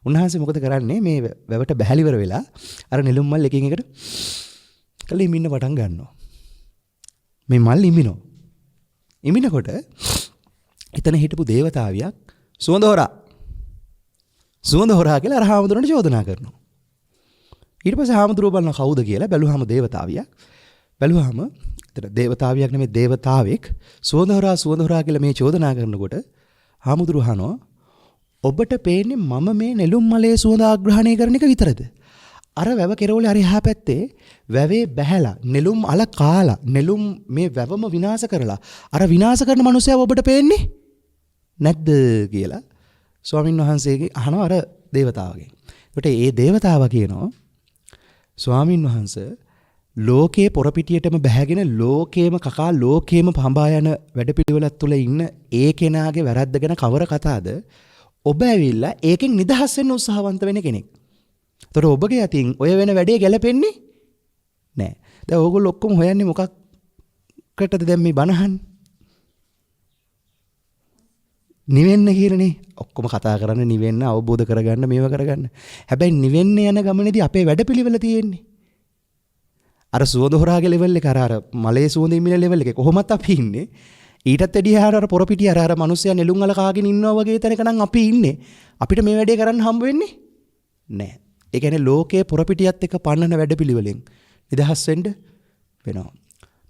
උන්වහන්සේ මොකද කරන්නේ මේ වැවට බැහැලිවර වෙලා අර නෙළුම් මල් එකින් එකට කලින් ඉමින්න පටන් ගන්නවා. මේ මල් ඉමිනෝ. ඉමිනකොට එතන හිටපු දේවතාවියක් සුවඳ හොරා කියලා අර හාමුදුරන්ට චෝදනා කරනවා. ඊට පස්සේ හාමුදුරුවෝ බලන කවුද කියලා බැලුවාම දේවතාවියක්. බැලුවාම එතන දේවතාවියක් නෙමෙයි දේවතාවෙක් සුවඳ හොරා කියලා මේ චෝදනා කරනකොට හාමුදුරුවෝ අහනවා ඔබට පේන්නේ මම මේ නෙළුම් මලේ සුවඳ ආග්‍රහණය කරන එක විතරද? අර වැව කෙරවලේ හරි එහා පැත්තේ වැවේ බැහැලා නෙළුම් අල කාලා නෙළුම් මේ වැවම විනාශ කරලා අර විනාශ කරන මනුස්සයව ඔබට පේන්නේ නැද්ද කියලා ස්වාමින් වහන්සේගේ අහනවා අර දේවතාවගෙන්. ඒකට ඒ දේවතාවා කියනවා ස්වාමින් වහන්සේ ලෝකේ පොරපිටියටම බැහැගෙන ලෝකේම කකා ලෝකේම පඹා යන වැඩපිළිවෙලක් තුල ඉන්න ඒ කෙනාගේ වැරද්ද ගැන කවර කතාවද? ඔබ ඇවිල්ලා ඒකෙන් නිදහස් වෙන්න උත්සාහවන්ත වෙන කෙනෙක්. ඒතර ඔබගේ අතින් ඔය වෙන වැඩේ ගැලපෙන්නේ නැහැ. දැන් ඕගොල්ලෝ ඔක්කොම හොයන්නේ මොකක්කටද දැන් මේ බනහන්? නිවෙන්න කියලානේ ඔක්කොම කතා කරන්නේ නිවෙන්න අවබෝධ කරගන්න මේව කරගන්න. හැබැයි නිවෙන්න යන ගමනේදී අපේ වැඩපිළිවෙල තියෙන්නේ. අර සුවඳ හොරාගේ ලෙවල් එක අර මලේ සුවඳ ඉමින ලෙවල් එක කොහොමත් අපි ඉන්නේ. ඊටත් වැඩිය අර පොරපිටිය අර මිනිස්සයා නෙළුම් වල කාගෙන ඉන්නවා වගේ තැනක නම් අපි ඉන්නේ. අපිට මේ වැඩේ කරන්න හම්බ වෙන්නේ නැහැ. ඒ කියන්නේ ලෝකයේ පොරපිටියත් එක්ක පන්නන වැඩපිළිවෙලෙන් නිදහස් වෙන්න වෙනවා.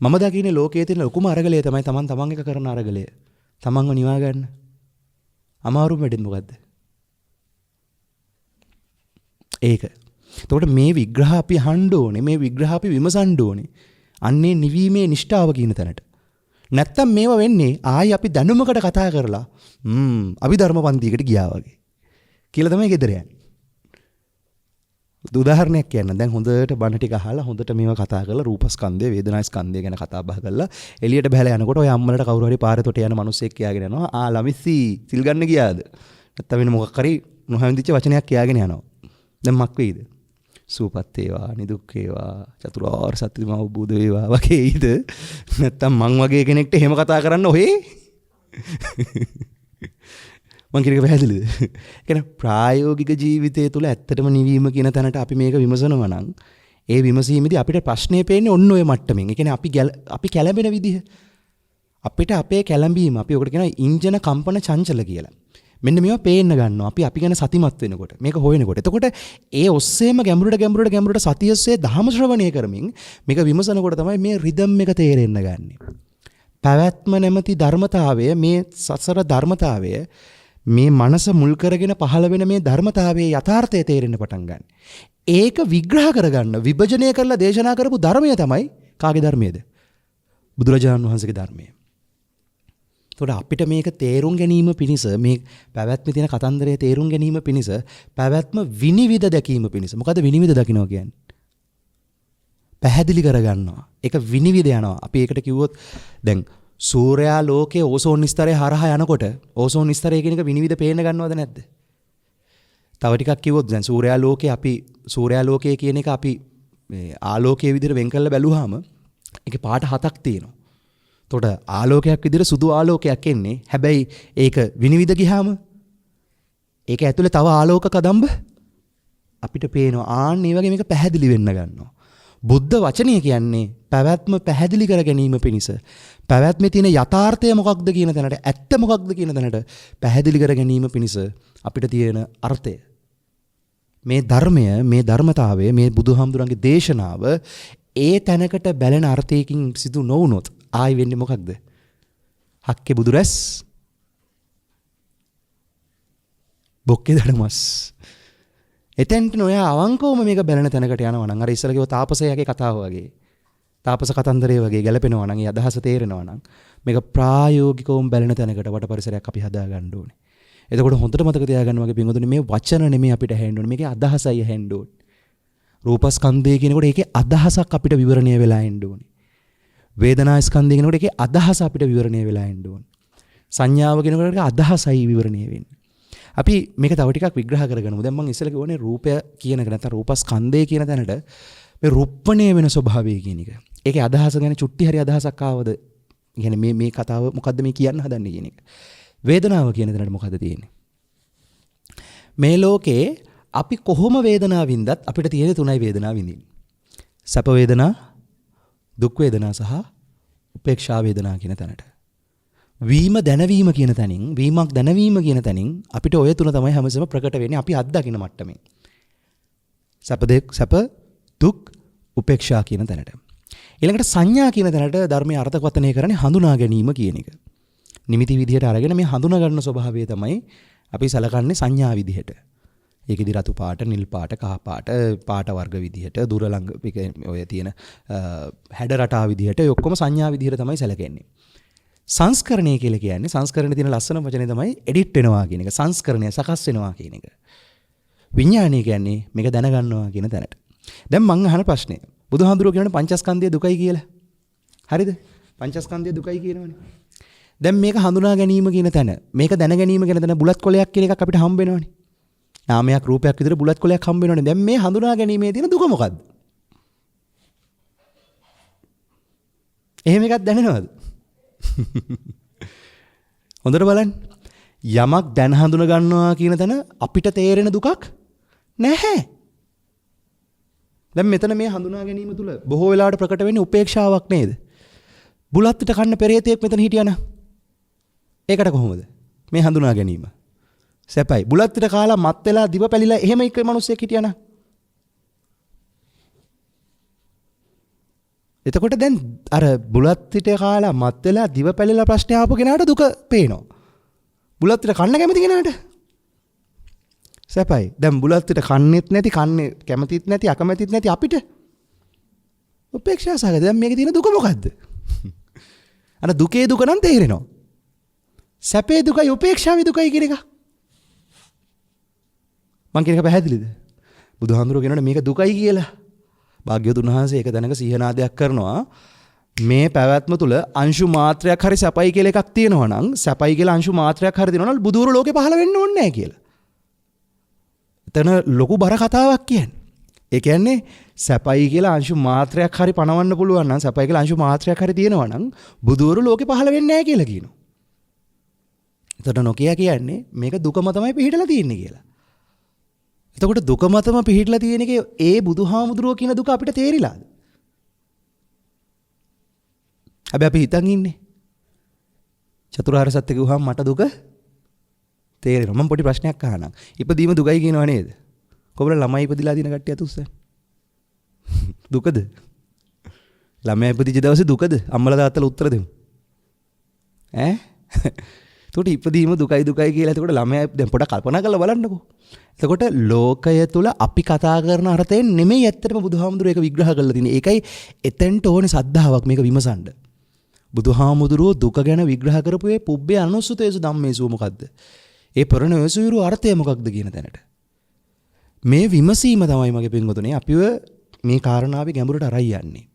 මම දකින්නේ ලෝකයේ තියෙන ලොකුම අරගලය තමයි තමන් එක කරන අරගලය. තමන්ව නිවා ගන්න. අමාරුම වැඩේ මොකද්ද? ඒක. එතකොට මේ විග්‍රහ අපි අහන්න ඕනේ, මේ විග්‍රහ අපි විමසන්න ඕනේ. අන්නේ නිවීමේ නිෂ්ඨාව කියන තැනට. නැත්තම් මේවා වෙන්නේ ආයි අපි දැනුමකට කතා කරලා අභිධර්ම පන්තියකට ගියා වගේ කියලා තමයි ගෙදර යන්නේ. උදාහරණයක් කියන්න. දැන් හොඳට බණ ටික අහලා හොඳට මේවා කතා කරලා රූපස්කන්ධය, වේදනාස්කන්ධය ගැන කතා බහ කරලා එළියට බහලා යනකොට ඔය අම්මලට කවුරු හරි පාරේ තොට යන මිනිස්සෙක් කියාගෙන යනවා ළමිස්සි සිල් ගන්න ගියාද? නැත්තම් වෙන මොකක් හරි නොහැඳිච්ච වචනයක් කියාගෙන යනවා. දැන් මක් වෙයිද? සූපත් වේවා, නිදුක් වේවා, චතුරාර්ය සත්‍යම අවබෝධ වේවා වගේ ඊද? නැත්තම් මං වගේ කෙනෙක්ට එහෙම කතා කරන්න ඔහේ? මං කියන එක පැහැදිලිද? ඒ කියන්නේ ප්‍රායෝගික ජීවිතය තුළ ඇත්තටම නිවීම කියන තැනට අපි මේක විමසනවා නම් ඒ විමසීමේදී අපිට ප්‍රශ්නේ පේන්නේ ඔන්න ඔය මට්ටමින්. ඒ කියන්නේ අපි කැළඹෙන විදිහ. අපිට අපේ කැළඹීම අපි ඔකට කියනවා ඉන්ජන කම්පන චංචල කියලා. මෙන්න මේවා පේන්න ගන්නවා. අපි ගැන සතිමත් වෙනකොට මේක හොයනකොට. එතකොට ඒ ඔස්සේම ගැඹුරට සතියස්සේ ධර්ම ශ්‍රවණය කරමින් මේක විමසනකොට තමයි මේ රිද්ම් එක තේරෙන්න ගන්නේ. පැවැත්ම නැමැති ධර්මතාවය, මේ සසර ධර්මතාවය, මේ මනස මුල් කරගෙන පහළ වෙන මේ ධර්මතාවයේ යථාර්ථය තේරෙන්න පටන් ගන්න. ඒක විග්‍රහ කරගන්න විභජනය කරලා දේශනා කරපු ධර්මය තමයි කාගේ ධර්මයේද? බුදුරජාණන් වහන්සේගේ ධර්මය. එතකොට අපිට මේක තේරුම් ගැනීම පිණිස, මේ පැවැත්මේ තියෙන කතන්දරය තේරුම් ගැනීම පිණිස, පැවැත්ම විනිවිද දැකීම පිණිස. මොකද විනිවිද දකින්නවා කියන්නේ? පැහැදිලි කරගන්නවා. ඒක විනිවිද යනවා. අපි ඒකට කිව්වොත් දැන් සූර්යා ලෝකයේ ඕසෝන් ස්තරය හරහා යනකොට ඕසෝන් ස්තරය කියන එක විනිවිද පේන්න ගන්නවද නැද්ද? තව ටිකක් කිව්වොත් දැන් සූර්යා ලෝකයේ කියන එක අපි මේ ආලෝකයේ විදිහට වෙන් කරලා බැලුවාම ඒකේ පාට 7ක් තියෙනවා. එතකොට ආලෝකයක් විදිහට සුදු ආලෝකයක් එන්නේ. හැබැයි ඒක විනිවිද ගියාම ඒක ඇතුලේ තව ආලෝක කදම්බ අපිට පේනවා. ආන්න ඒ වගේ මේක පැහැදිලි වෙන්න ගන්නවා. බුද්ධ වචනය කියන්නේ පැවැත්ම පැහැදිලි කර ගැනීම පිණිස, පැවැත්මේ තියෙන යථාර්ථය මොකක්ද කියන තැනට, ඇත්ත මොකක්ද කියන තැනට පැහැදිලි කර ගැනීම පිණිස අපිට තියෙන අර්ථය. මේ ධර්මය, මේ ධර්මතාවය, මේ බුදුහාමුදුරන්ගේ දේශනාව ඒ තැනකට බැලෙන අර්ථයකින් සිදු නොවුනොත් ආයි වෙන්නේ මොකක්ද? හක්කේ බුදුරැස් බොක්කේ දඩමස්. එතෙන්ට නොයා අවංකවම මේක බැලෙන තැනකට යනවා නම් අර ඉස්සර කිව්ව තාපසයාගේ කතාව වගේ, තාපස කතන්දරය වගේ ගැලපෙනවා නම්, ඒ අදහස තේරෙනවා නම් මේක ප්‍රායෝගිකවම බැලෙන තැනකට වට පරිසරයක් අපි හදා ගන්න ඕනේ. එතකොට හොඳට මතක තියාගන්න වගේ පින්වතුනි, මේ වචන නෙමෙයි අපිට ඇහෙන්න ඕනේ, මේකේ අදහසයි ඇහෙන්න ඕනේ. රූපස්කන්ධය කියනකොට ඒකේ අදහසක් අපිට විවරණය වෙලා එන්න ඕනේ. වේදනා ස්කන්ධය කියනකොට ඒකේ අදහස අපිට විවරණය වෙලා එන්න ඕනේ. සංඥාව කියනකොට අදහසයි විවරණය වෙන්නේ. අපි මේක තව ටිකක් විග්‍රහ කරගමු. දැන් මම ඉස්සෙල්ලා කිව්වනේ රූපය කියන එක නැත්නම් රූපස්කන්ධය කියන තැනට මේ රුප්පණය වෙන ස්වභාවය කියන එක. ඒකේ අදහස ගැන චුට්ටි හරි අදහසක් ආවද? يعني මේ කතාව මොකද්ද මේ කියන්න හදන්නේ කියන එක. වේදනාව කියන තැනට මොකද්ද තියෙන්නේ? මේ ලෝකේ අපි කොහොම වේදනාව වින්දත් අපිට තියෙන තුනයි වේදනාව විඳින්නේ. සැප වේදනා, දුක් වේදනා සහ උපේක්ෂා වේදනා කියන තැනට. වීම දැනවීම කියන තැනින්, වීමක් දැනවීම කියන තැනින් අපිට ඔය තුන තමයි හැමසෙම ප්‍රකට වෙන්නේ අපි අත්දකින්න මට්ටමේ. සැප දුක් උපේක්ෂා කියන තැනට. ඊළඟට සංඥා කියන තැනට ධර්මයේ අර්ථකථනය කරන්නේ හඳුනා ගැනීම කියන එක. නිමිති විදිහට අරගෙන මේ හඳුනා ගන්න ස්වභාවය තමයි අපි සලකන්නේ සංඥා විදිහට. ඒකෙදි රතු පාට, නිල් පාට, කහ පාට, පාට වර්ග විදිහට, දුර ළඟ ඔය තියෙන හැඩ රටා විදිහට ඔක්කොම සංඥා විදිහට තමයි සැලකෙන්නේ. සංස්කරණය කියලා කියන්නේ සංස්කරණේ තියෙන ලස්සන වචනේ තමයි එඩිට් වෙනවා කියන එක. සංස්කරණය සකස් වෙනවා කියන එක. විඥානය කියන්නේ මේක දැනගන්නවා කියන තැනට. දැන් මං අහන ප්‍රශ්නේ බුදුහාඳුරෝ කියනනේ පංචස්කන්ධය දුකයි කියලා. හරිද? පංචස්කන්ධය දුකයි කියනවනේ. දැන් මේක හඳුනා ගැනීම කියන තැන, මේක දැන ගැනීම කියන තැන බුලත් කොලයක් කියන එකක් අපිට හම්බ වෙනවනේ. නාමයක් රූපයක් විතර බුලත් කොලයක් හම්බ වෙනවනේ. දැන් මේ හඳුනා ගැනීමේ තියෙන දුක මොකද්ද? එහෙම එකක් දැනෙනවද? හොඳට බලන්න. යමක් දැන හඳුනා ගන්නවා කියන තැන අපිට තේරෙන දුකක් නැහැ. දැන් මෙතන මේ හඳුනා ගැනීම තුල බොහෝ වෙලාවට ප්‍රකට වෙන්නේ උපේක්ෂාවක් නේද? බුලත් පිට කන්න පෙරේතෙක් මෙතන හිටියානම් ඒකට කොහොමද මේ හඳුනා ගැනීම? සැපයි. බුලත් පිට කාලා මත් වෙලා දිව පැලිලා එහෙම එක මිනිස්සෙක් හිටියානම් එතකොට දැන් අර බුලත් පිට කාලා මත් වෙලා දිව පැලිලා ප්‍රශ්නේ ආපු කෙනාට දුක පේනවා. බුලත් පිට කන්න කැමති කෙනාට සැපයි. දැන් බුලත් පිට කන්නේත් නැති, කන්නේ කැමතිත් නැති, අකමැතිත් නැති අපිට උපේක්ෂා සහගත. දැන් මේකේ තියෙන දුක මොකද්ද? අර දුකේ දුක නම් තේරෙනවා. සැපේ දුකයි උපේක්ෂාවේ දුකයි කියන එක. මං කියන එක පැහැදිලිද? බුදුහාමුදුරුවෝ කියනවානේ මේක දුකයි කියලා. භාග්‍යවතුන් වහන්සේ ඒක දැනක සිහනාදයක් කරනවා. මේ පැවැත්ම තුල අංශු මාත්‍රයක් හරි සැපයි කියලා එකක් තියෙනවා නම්, සැපයි කියලා අංශු මාත්‍රයක් හරි දෙනවා නම් බුදුවරු ලෝකේ පහළ වෙන්න ඕනේ නැහැ කියලා. එතන ලොකු බර කතාවක් කියන්නේ. ඒ කියන්නේ සැපයි කියලා අංශු මාත්‍රයක් හරි පණවන්න පුළුවන් නම්, සැපයි කියලා අංශු මාත්‍රයක් හරි තියෙනවා නම් බුදුවරු ලෝකේ පහළ වෙන්නේ නැහැ කියලා කියනවා. එතකොට නොකිය කියන්නේ මේක දුකම තමයි පිළිහිටලා තියෙන්නේ කියලා. එතකොට දුක මතම පිළිහිටලා තියෙන එකේ ඒ බුදුහාමුදුරුවෝ කියන දුක අපිට තේරිලාද? හැබැයි අපි හිතන් ඉන්නේ චතුරාර්ය සත්‍ය කිව්වහම මට දුක තේරෙනවා. මම පොඩි ප්‍රශ්නයක් අහනම්. ඉපදීම දුකයි කියනව නේද? කොහොමද ළමයි ඉපදිලා දින කට්ටිය අත උස්සන්නේ? දුකද? ළමයා ඉපදිච්ච දවසේ දුකද? අම්මලා තාත්තලා උත්තර දෙමු. ඈ? එතකොට ඉපදීම දුකයි කියලා. එතකොට ළමයා දැන් පොඩක් කල්පනා කරලා බලන්නකෝ. එතකොට ලෝකය තුල අපි කතා කරන අර්ථයෙන් නෙමෙයි ඇත්තටම බුදුහාමුදුරුවෝ ඒක විග්‍රහ කරලා තියෙන්නේ. ඒකයි එතෙන්ට ඕනේ සද්ධාාවක් මේක විමසන්න. බුදුහාමුදුරුවෝ දුක ගැන විග්‍රහ කරපු ඒ පුබ්බේ අනුසුතේසු ධම්මේසු මොකද්ද? ඒ පරණ යසුරු අර්ථය මොකක්ද කියන තැනට. මේ විමසීම තමයි මගේ පින්වතුනේ අපිව මේ කාරණාවේ ගැඹුරට අරයි යන්නේ.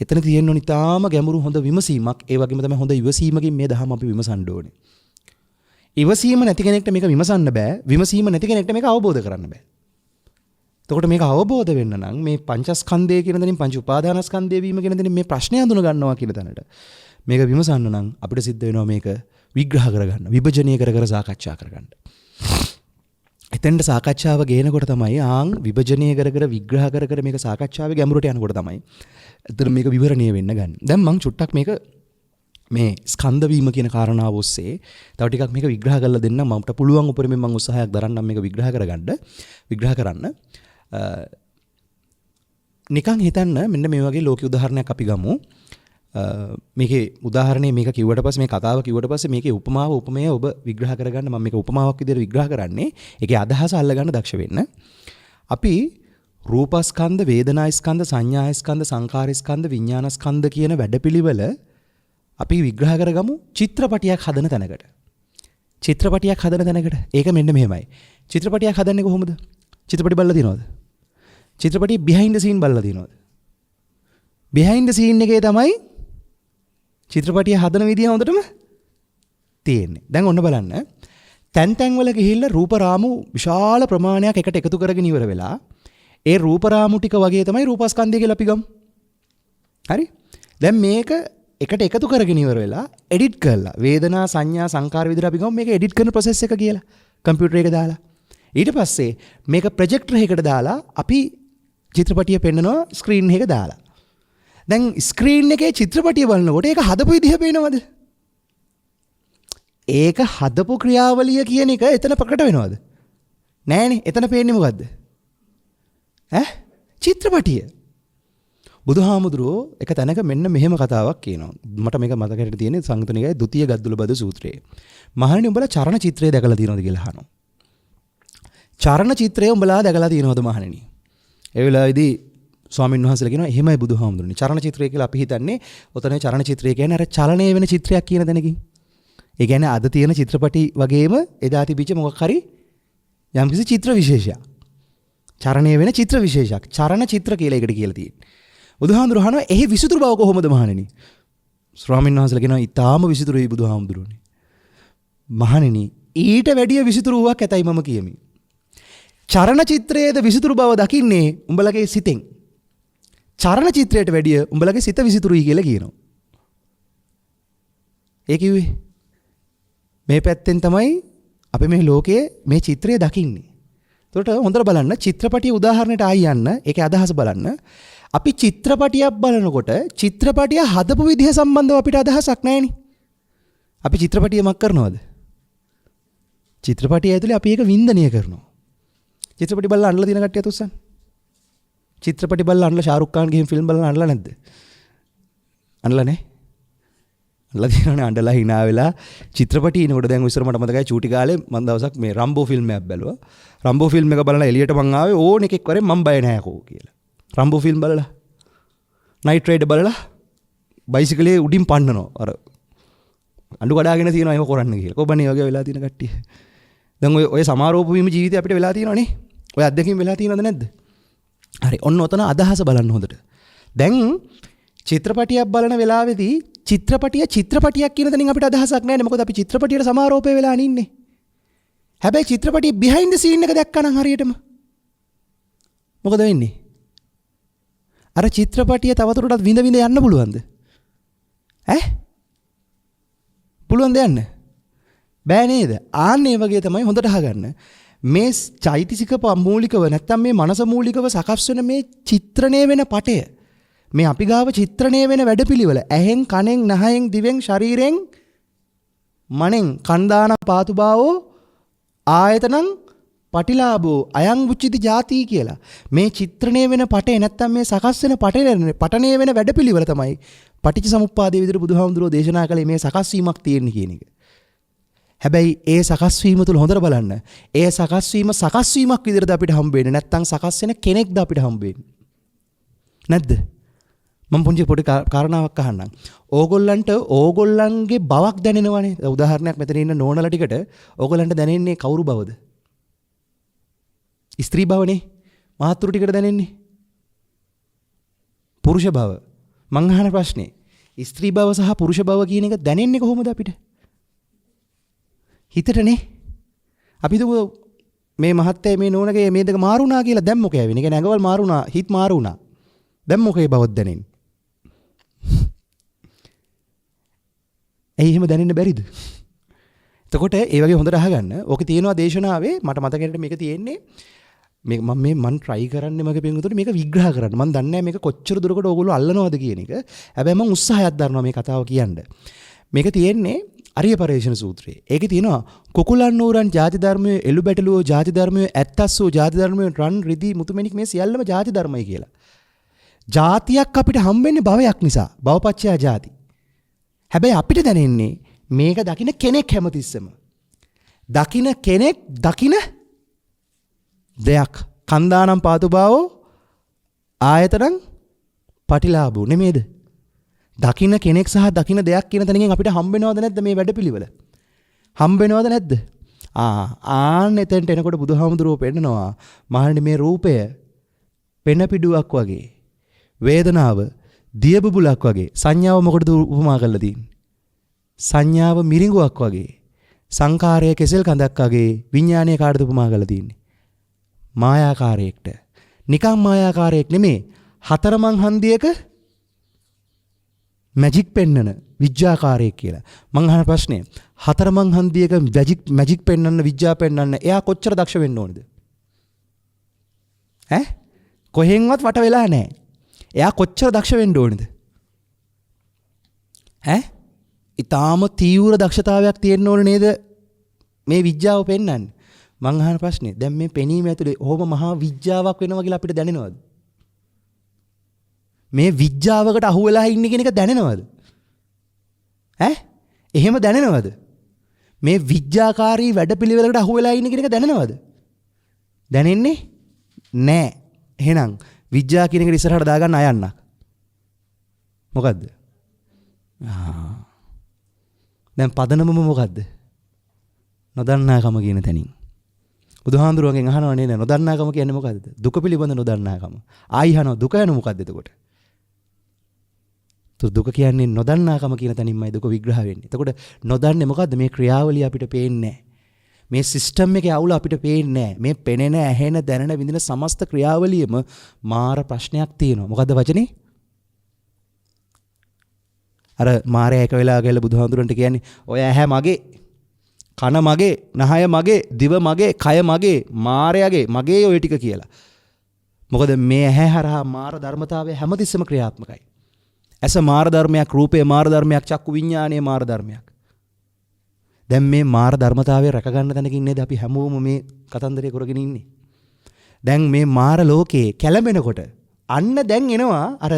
එතන තියෙන්න ඕනි තාම ගැඹුරු හොඳ විමසීමක්. ඒ වගේම තමයි හොඳ ඉවසීමකින් මේ දහම අපි විමසන්න ඕනේ. ඉවසීම නැති කෙනෙක්ට මේක විමසන්න බෑ. විමසීම නැති කෙනෙක්ට මේක අවබෝධ කරන්න බෑ. එතකොට මේක අවබෝධ වෙන්න නම් මේ පංචස්කන්ධය කියන දණින් පංච උපාදානස්කන්ධය වීම කියන දණින් මේ ප්‍රශ්නය හඳුන ගන්නවා කියන තැනට මේක විමසන්න නම් අපිට සිද්ධ වෙනවා මේක විග්‍රහ කරගන්න, විභජනය කර සාකච්ඡා කරගන්න. එතෙන්ට සාකච්ඡාව ගේනකොට තමයි විභජනය කර විග්‍රහ කර මේක සාකච්ඡාවේ ගැඹුරට යනකොට තමයි එතන මේක විවරණය වෙන්න ගන්න. දැන් මං චුට්ටක් මේක මේ ස්කන්ධ වීම කියන කාරණාව ඔස්සේ තව ටිකක් මේක විග්‍රහ කරලා දෙන්න මට පුළුවන් උපරිමයෙන් මම උත්සාහයක් දරන්නම් මේක විග්‍රහ කරන්න. නිකන් හිතන්න මෙන්න මේ වගේ ලෝක උදාහරණයක් අපි ගමු. මේකේ උදාහරණේ මේක කිව්වට පස්සේ මේ කතාව කිව්වට පස්සේ මේකේ උපමාව උපමේය ඔබ විග්‍රහ කරගන්න. මම මේක උපමාවක් විදිහට විග්‍රහ කරන්නේ. ඒකේ අදහස අල්ලගන්න දක්ෂ වෙන්න. අපි රූපස්කන්ධ, වේදනාස්කන්ධ, සංඥාස්කන්ධ, සංකාරස්කන්ධ, විඥානස්කන්ධ කියන වැඩපිළිවෙල අපි විග්‍රහ කරගමු චිත්‍රපටියක් හදන තැනකට. ඒක මෙන්න මෙහෙමයි. චිත්‍රපටියක් හදන්නේ කොහොමද? චිත්‍රපටි බලලා තියෙනවද? චිත්‍රපටියේ behind the scene බලලා තියෙනවද? behind the scene එකේ තමයි චිත්‍රපටිය හදන විදිය හොඳටම තියෙන්නේ. දැන් ඔන්න බලන්න. තැන් වල ගිහිල්ලා රූප රාමු විශාල ප්‍රමාණයක් එකට එකතු කරගෙන ඉවර වෙලා ඒ රූප රාමු ටික වගේ තමයි රූපස්කන්ධය කියලා අපි ගමු. හරි? දැන් මේක එකට එකතු කරගෙන ඉවර වෙලා එඩිට් කරලා වේදනා සංඥා සංකාර විදිහට අපි ගමු මේක එඩිට් කරන process එක කියලා. කම්පියුටර් එක දාලා. ඊට පස්සේ මේක ප්‍රොජෙක්ටර් එකකට දාලා අපි චිත්‍රපටිය පෙන්නනවා ස්ක්‍රීන් එක දාලා. දැන් ස්ක්‍රීන් එකේ චිත්‍රපටිය බලනකොට ඒක හදපු විදිහ පේනවද? ඒක හදපු ක්‍රියාවලිය කියන එක එතන ප්‍රකට වෙනවද? නෑනේ. එතන පේන්නේ මොකද්ද? චිත්‍රපටිය. බුදුහාමුදුරුවෝ එක තැනක මෙන්න මෙහෙම කතාවක් කියනවා. මට මේක මතකයට තියෙන්නේ සංයුත නිකායේ ဒုတိ ය ගද්දුලබද සූත්‍රයේ. මහණෙනි උඹලා චරණ චිත්‍රය දැකලා තියෙනවද කියලා අහනවා. චරණ චිත්‍රය උඹලා දැකලා තියෙනවද මහණෙනි? ඒ වෙලාවේදී ස්වාමීන් වහන්සේලා කියනවා එහෙමයි බුදුහාමුදුරනේ. චරණ චිත්‍රය කියලා අපි හිතන්නේ ඔතන චරණ චිත්‍රය කියන්නේ අර චලනය වෙන චිත්‍රයක් කියන තැනකින්. ඒ කියන්නේ අද තියෙන චිත්‍රපටි වගේම එදා තිබිච්ච මොකක් හරි යම්කිසි චිත්‍ර විශේෂයක්. චරණය වෙන චිත්‍ර විශේෂයක්. චරණ චිත්‍ර කියලා එකට කියලා තියෙන්නේ. බුදුහාමුදුරුවෝ අහනවා එහි විසිතුරු බව කොහොමද මහණෙනි? ස්වාමීන් වහන්සේලා කියනවා ඊටාම විසිතුරුයි බුදුහාමුදුරනේ. මහණෙනි ඊට වැඩිය විසිතුරුවක් ඇතයි මම කියමි. චරණ චිත්‍රයේද විසිතුරු බව දකින්නේ උඹලගේ සිතෙන්. චරණ චිත්‍රයට වැඩිය උඹලගේ සිත විසිතුරුයි කියලා කියනවා. ඒ කිව්වේ මේ පැත්තෙන් තමයි අපි මේ ලෝකයේ මේ චිත්‍රය දකින්නේ. ඒකට හොඳට බලන්න චිත්‍රපටිය උදාහරණයට ආයි යන්න ඒකේ අදහස බලන්න. අපි චිත්‍රපටියක් බලනකොට චිත්‍රපටිය හදපු විදිහ සම්බන්ධව අපිට අදහසක් නැහෙනි. අපි චිත්‍රපටිය මක් කරනවද? චිත්‍රපටිය ඇතුලේ අපි ඒක වින්දනය කරනවා. චිත්‍රපටි බලලා අඬලා තියෙන කට්ටිය තුස්සන්. චිත්‍රපටි බලලා අඬලා ශාරුක් ખાන් ගිහින් ෆිල්ම් බලලා අඬලා නැද්ද? අඬලා නැහැ. අඬලා තියෙනවනේ අඬලා hina වෙලා චිත්‍රපටි ඉනකොට දැන් ඉස්සර මට මතකයි චූටි කාලේ මම දවසක් මේ රම්බෝ ෆිල්ම් එකක් බැලුවා. රම්බෝ ෆිල්ම් එක බලලා එළියට මං ආවේ ඕන එකෙක් වරේ මම බය නැහැ කෝ කියලා. රම්බෝ ෆිල්ම් බලලා නයිට් රයිඩ් බලලා බයිසිකලේ උඩින් පන්නනවා. අර අඬු කඩාගෙන තියනවා එහෙම කරන්න කියලා. කොබනේ වගේ වෙලා තියෙන කට්ටිය. දැන් ඔය සමාරෝප වීම ජීවිතය අපිට වෙලා තියෙනවනේ. ඔය අත්දැකීම් වෙලා තියෙනවද නැද්ද? හරි. ඔන්න ඔතන අදහස බලන්න හොඳට. දැන් චිත්‍රපටියක් බලන වෙලාවේදී චිත්‍රපටියක් කියන තැනින් අපිට අදහසක් නැහැ. මොකද අපි චිත්‍රපටියට සමාරෝපය වෙලා අනින්නේ. හැබැයි චිත්‍රපටියේ behind the scene එක දැක්කනම් හරියටම මොකද වෙන්නේ? අර චිත්‍රපටිය තවදුරටත් විඳ යන්න පුළුවන්ද? පුළුවන්ද යන්න? බෑ නේද? ආන්නේ වගේ තමයි හොඳට අහගන්න. මේ චෛතසික මූලිකව නැත්තම් මේ මනස මූලිකව සකස් වෙන මේ චිත්‍රණය වෙන පටය මේ අපි ගාව චිත්‍රණය වෙන වැඩපිළිවෙල ඇහෙන් කනෙන් නහයෙන් දිවෙන් ශරීරයෙන් මනෙන් කන්දාන පාතුභාවෝ ආයතනං පටිලාභෝ අයං උච්චිති ජාති කියලා මේ චිත්‍රණය වෙන පටේ නැත්තම් මේ සකස් වෙන පටණය වෙන වැඩපිළිවෙල තමයි පටිච්ච සමුප්පාදයේ විදිහට බුදුහාමුදුරෝ දේශනා කළේ මේ සකස් වීමක් තියෙන කියන එක. හැබැයි ඒ සකස් වීම තුල හොඳට බලන්න. ඒ සකස් වීමක් විදිහට අපිට හම්බ වෙන්නේ නැත්තම් සකස් වෙන කෙනෙක්ද අපිට හම්බ වෙන්නේ. නැද්ද? මම පොඩි කාරණාවක් අහන්නම්. ඕගොල්ලන්ගේ බවක් දැනෙනවනේ. උදාහරණයක් මෙතන ඉන්න නෝනලා ටිකට ඕගොල්ලන්ට දැනෙන්නේ කවුරු බවද? ස්ත්‍රී බවනේ. මහත්තුරු ටිකට දැනෙන්නේ පුරුෂ බව. මං අහන ප්‍රශ්නේ ස්ත්‍රී බව සහ පුරුෂ බව කියන එක දැනෙන්නේ කොහොමද අපිට? හිතටනේ. අපි දුව මේ මහත්තයා මේ නෝනගේ මේ දෙක මාරුණා කියලා දැන් මොකද වෙන්නේ? කියන්නේ ඇඟවල් මාරුණා, හිත මාරුණා. දැන් මොකේ බවද දැනෙන්නේ? ඇයි එහෙම දැනෙන්න බැරිද? එතකොට ඒ වගේ හොඳට අහගන්න. ඕකේ තියෙනවා දේශනාවේ මට මතකෙට මේක තියෙන්නේ මම try කරන්නේ මගේ පින්වතුනි මේක විග්‍රහ කරන්න. මම දන්නේ නැහැ මේක කොච්චර දුරකට ඕගොල්ලෝ අල්ලනවද කියන එක. හැබැයි මම උත්සාහයක් දරනවා මේ කතාව කියන්න. මේක තියෙන්නේ අරිය පරේෂණ සූත්‍රයේ. ඒකේ තියෙනවා කුකුලන් නූරන් ජාති ධර්මයේ එළු බැටළුවෝ ජාති ධර්මයේ ඇත්තස්සෝ ජාති ධර්මයේ රන් රිදී මුතුමැණික් මේ සියල්ලම ජාති ධර්මයි කියලා. ජාතියක් අපිට හම්බෙන්නේ භවයක් නිසා. භවපච්චය ජාති. හැබැයි අපිට දැනෙන්නේ මේක දකින්න කෙනෙක් හැමතිස්සෙම. දකින්න කෙනෙක් දකින්න දෙයක්. කන්දානම් පාතුභාවෝ ආයතනං පටිලාභෝ නෙමේද? දකින්න කෙනෙක් සහ දකින්න දෙයක් කියන තැනකින් අපිට හම්බෙනවද නැද්ද මේ වැඩපිළිවෙල? හම්බෙනවද නැද්ද? ආන්න එතෙන්ට එනකොට බුදුහාමුදුරුවෝ පෙන්නනවා මහණනි මේ රූපය පෙන පිඩුවක් වගේ. වේදනාව දිය බුබුලක් වගේ. සංඥාව මොකටද උපමා කරලා තියෙන්නේ? සංඥාව මිරිඟුවක් වගේ. සංකාරය කෙසෙල් කඳක් වගේ. විඥානය කාටද උපමා කරලා තියෙන්නේ? මායාකාරයෙක්ට. නිකම් මායාකාරයෙක් නෙමේ. හතරමං හන්දියක මැජික් පෙන්නන විද්‍යාකාරයෙක් කියලා. මං අහන ප්‍රශ්නේ හතරමං හන්දියක මැජික් පෙන්නන්න විද්‍යා පෙන්නන්න එයා කොච්චර දක්ෂ වෙන්න ඕනද? ඈ කොහෙන්වත් වට වෙලා නැහැ. එයා කොච්චර දක්ෂ වෙන්න ඕනද? ඈ ඊටාම තීව්‍ර දක්ෂතාවයක් තියෙන්න ඕන නේද මේ විද්‍යාව පෙන්නන්නේ? මං අහන ප්‍රශ්නේ දැන් මේ පෙනීම ඇතුලේ ඔහොම මහා විද්‍යාවක් වෙනවා කියලා අපිට දැනෙනවද? මේ විද්‍යාවකට අහු වෙලා ඉන්නේ කියන එක දැනෙනවද? ඈ එහෙම දැනෙනවද? මේ විද්‍යාකාරී වැඩපිළිවෙලකට අහු වෙලා ඉන්නේ කියන එක දැනෙනවද? දැනෙන්නේ නෑ. එහෙනම් විද්‍යාව කියන එක ඉස්සරහට දාගන්න අයන්නක්. මොකද්ද? දැන් පදනමම මොකද්ද? නොදන්නාකම කියන තැනින්. බුදුහාඳුරුවන්ගෙන් අහනවා නේද නොදන්නාකම කියන්නේ මොකද්ද? දුක පිළිබඳ නොදන්නාකම. ආයි අහනවා දුක යන මොකද්ද එතකොට? දුක කියන්නේ නොදන්නාකම කියන තැනින්මයි දුක විග්‍රහ වෙන්නේ. එතකොට නොදන්නේ මොකද්ද? මේ ක්‍රියාවලිය අපිට පේන්නේ නැහැ. මේ සිස්ටම් එකේ අවුල අපිට පේන්නේ නැහැ. මේ පෙනෙන, ඇහෙන, දැනෙන, විඳින සමස්ත ක්‍රියාවලියෙම මාර ප්‍රශ්නයක් තියෙනවා. මොකද්ද වචනේ? අර මාරයා එක වෙලාවක ගිහලා බුදුහාඳුරන්ට කියන්නේ ඔය ඇහැ මගේ, කන මගේ, නහය මගේ, දිව මගේ, කය මගේ, මාරයාගේ, මගේ ඔය ටික කියලා. මොකද මේ ඇහැ හරහා මාර ධර්මතාවය හැමතිස්සෙම ක්‍රියාත්මකයි. ඇස මාර ධර්මයක්, රූපේ මාර ධර්මයක්, චක්කු විඤ්ඤාණය මාර ධර්මයක්. දැන් මේ මාර ධර්මතාවය රැක ගන්න තැනකින් නේද අපි හැමෝම මේ කතන්දරේ කරගෙන ඉන්නේ. දැන් මේ මාර ලෝකේ කැළඹෙනකොට අන්න දැන් එනවා අර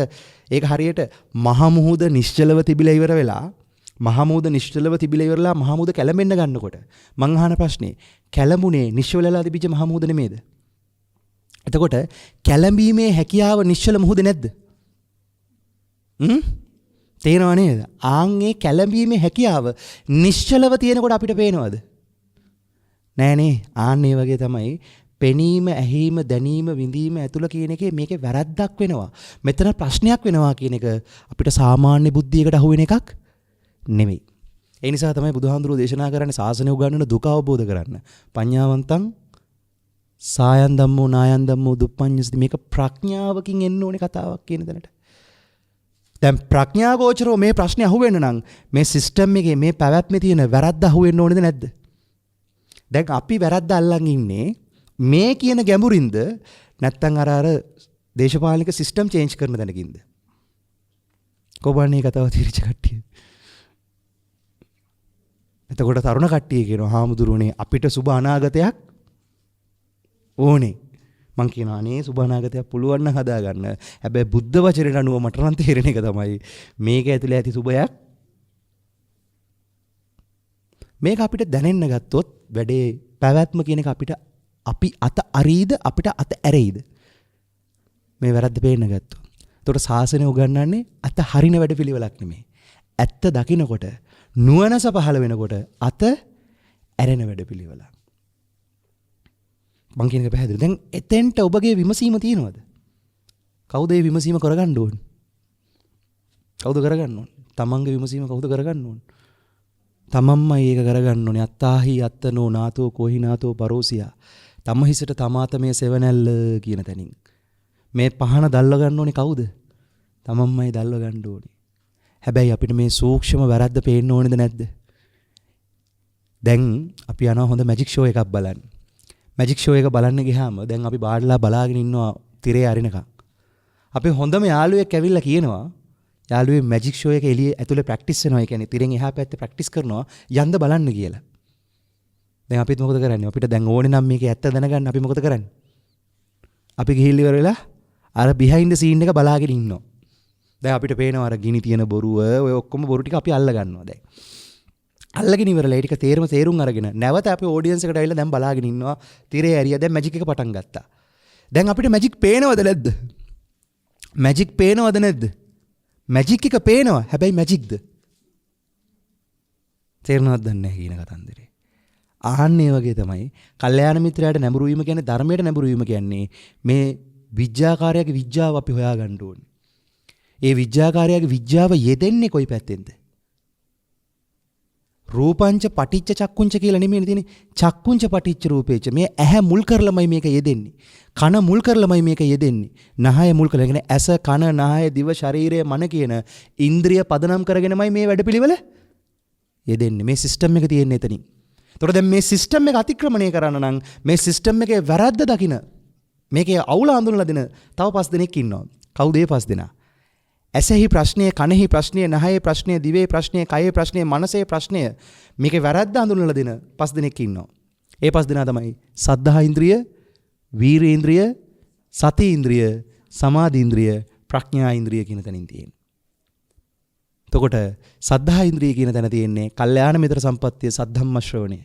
ඒක හරියට මහ මුහුද නිශ්චලව තිබිලා ඉවර වෙලා මහ මුහුද නිශ්චලව තිබිලා ඉවරලා මහ මුහුද කැළඹෙන්න ගන්නකොට මං අහන ප්‍රශ්නේ කැළඹුණේ නිශ්චල වෙලා තිබිච්ච මහ මුහුද නෙමේද? එතකොට කැළඹීමේ හැකියාව නිශ්චල මුහුද නැද්ද? තේරෙනව නේද? ආන්ගේ කැළඹීමේ හැකියාව නිශ්චලව තියෙනකොට අපිට පේනවද? නෑනේ. ආන් ඒ වගේ තමයි පෙනීම, ඇහිීම, දැනීම, විඳීම ඇතුළ කියන එකේ මේකේ වැරද්දක් වෙනවා. මෙතන ප්‍රශ්නයක් වෙනවා කියන එක අපිට සාමාන්‍ය බුද්ධියකට අහු වෙන එකක් නෙමෙයි. ඒ නිසා තමයි බුදුහාඳුරෝ දේශනා කරන්නේ ශාසනය උගන්වන දුක අවබෝධ කරන්න. පඤ්ඤාවන්තං සායන් ධම්මෝ නායන් ධම්මෝ දුප්පඤ්ඤස්ති. මේක ප්‍රඥාවකින් එන්න ඕනේ කතාවක් කියන තැනට. දැන් ප්‍රඥා ගෝචරෝ මේ ප්‍රශ්නේ අහුවෙන්න නම් මේ සිස්ටම් එකේ මේ පැවැත්මේ තියෙන වැරද්ද අහුවෙන්න ඕනේද නැද්ද? දැන් අපි වැරද්ද අල්ලන් ඉන්නේ මේ කියන ගැඹුරින්ද නැත්නම් අර දේශපාලනික සිස්ටම් චේන්ජ් කරන තැනකින්ද? කොබන්නේ කතාව තීරච කට්ටිය. එතකොට තරුණ කට්ටිය කියනවා හාමුදුරුවනේ අපිට සුබ අනාගතයක් ඕනේ. මං කියනවා අනේ සුබ අනාගතයක් පුළුවන් නම් හදාගන්න. හැබැයි බුද්ධ වචනයට අනුව මට නම් තේරෙන එක තමයි මේක ඇතුලේ ඇති සුබයක්. මේක අපිට දැනෙන්න ගත්තොත් වැඩේ පැවැත්ම කියන එක අපිට අපි අත අරීද අපිට අත ඇරෙයිද? මේ වැරද්ද පේන්න ගත්තොත්. ඒතකොට ශාසනය උගන්වන්නේ අත හරින වැඩ පිළිවෙලක් නෙමෙයි. ඇත්ත දකින්නකොට නුවණස පහළ වෙනකොට අත ඇරෙන වැඩ පිළිවෙලක්. මං කියන එක පැහැදිලිද? දැන් එතෙන්ට ඔබගේ විමසීම තියෙනවද? කවුද මේ විමසීම කරගන්න ඕනේ? කවුද කරගන්න ඕනේ? තමන්ගේ විමසීම කවුද කරගන්න ඕනේ? තමන්මයි ඒක කරගන්න ඕනේ. අත්තාහි අත්තනෝ නාතෝ කොහි නාතෝ පරෝසියා. තම හිසට තමාත මේ සෙවණැල්ල කියන තැනින්. මේ පහන දැල්ව ගන්න ඕනේ කවුද? තමන්මයි දැල්ව ගන්න ඕනේ. හැබැයි අපිට මේ සූක්ෂම වැරද්ද පේන්න ඕනේද නැද්ද? දැන් අපි යනවා හොඳ මැජික් ෂෝ එකක් බලන්න. මැජික් ෂෝ එක බලන්න ගියාම දැන් අපි බාඩලා බලාගෙන ඉන්නවා තිරේ අරිනකම්. අපේ හොඳම යාළුවෙක් ඇවිල්ලා කියනවා යාළුවේ මැජික් ෂෝ එක එළියේ ඇතුලේ ප්‍රැක්ටිස් වෙනවා. ඒ කියන්නේ තිරෙන් එහා පැත්තේ ප්‍රැක්ටිස් කරනවා යන්න බලන්න කියලා. දැන් අපිත් මොකද කරන්නේ? අපිට දැන් ඕනේ නම් මේකේ ඇත්ත දැනගන්න අපි මොකද කරන්නේ? අපි ගිහිල්ලා ඉවර වෙලා අර බිහයින්ඩ් ද සීන් එක බලාගෙන ඉන්නවා. දැන් අපිට පේනවා අර ගිනි තියෙන බොරුව ඔය ඔක්කොම බොරු ටික අපි අල්ල ගන්නවා දැන්. අල්ලගෙන ඉවරලා ඒ ටික තේරුම් අරගෙන නැවත අපි ඔඩියන්ස් එකට ඇවිල්ලා දැන් බලාගෙන ඉන්නවා. තිරේ ඇරියා දැන් මැජික් එක පටන් ගත්තා. දැන් අපිට මැජික් පේනවද නැද්ද? මැජික් පේනවද නැද්ද? මැජික් එක පේනවා. හැබැයි මැජික්ද? තේරෙනවද දන්නේ නැහැ කියන කතන්දරේ. ආන්නේ වගේ තමයි කල්යාණ මිත්‍රයාට නැඹුරු වීම කියන්නේ ධර්මයට නැඹුරු වීම කියන්නේ මේ විද්‍යාකාරයාගේ විද්‍යාව අපි හොයාගන්න ඕනේ. ඒ විද්‍යාකාරයාගේ විද්‍යාව යෙදෙන්නේ කොයි පැත්තෙන්ද? රූපංච පටිච්ච චක්කුංච කියලා නෙමෙයි තියෙන්නේ. චක්කුංච පටිච්ච රූපේච. මේ ඇහැ මුල් කරලමයි මේක යෙදෙන්නේ. කන මුල් කරලමයි මේක යෙදෙන්නේ. නහය මුල් කරලා. කියන්නේ ඇස, කන, නහය, දිව, ශරීරය, මන කියන ඉන්ද්‍රිය පදනම් කරගෙනමයි මේ වැඩපිළිවෙල යෙදෙන්නේ. මේ සිස්ටම් එක තියෙන්නේ එතනින්. එතකොට දැන් මේ සිස්ටම් එක අතික්‍රමණය කරන්න නම් මේ සිස්ටම් එකේ වැරද්ද දකින මේකේ අවුල හඳුනලා දෙන තව 5 දෙනෙක් ඉන්නවා. කවුද ඒ 5 දෙනා? ඇසෙහි ප්‍රශ්නය, කනෙහි ප්‍රශ්නය, නහයේ ප්‍රශ්නය, දිවේ ප්‍රශ්නය, කයේ ප්‍රශ්නය, මනසේ ප්‍රශ්නය මේකේ වැරද්ද හඳුනලා දෙන 5 දෙනෙක් ඉන්නවා. ඒ 5 දෙනා තමයි සද්ධා ඉන්ද්‍රිය, වීර්ය ඉන්ද්‍රිය, සති ඉන්ද්‍රිය, සමාධි ඉන්ද්‍රිය, ප්‍රඥා ඉන්ද්‍රිය කියන තැනින් තියෙන්නේ. එතකොට සද්ධා ඉන්ද්‍රිය කියන තැන තියෙන්නේ කල්යාණ මිත්‍ර සම්පත්තිය සද්ධම්ම ශ්‍රවණය.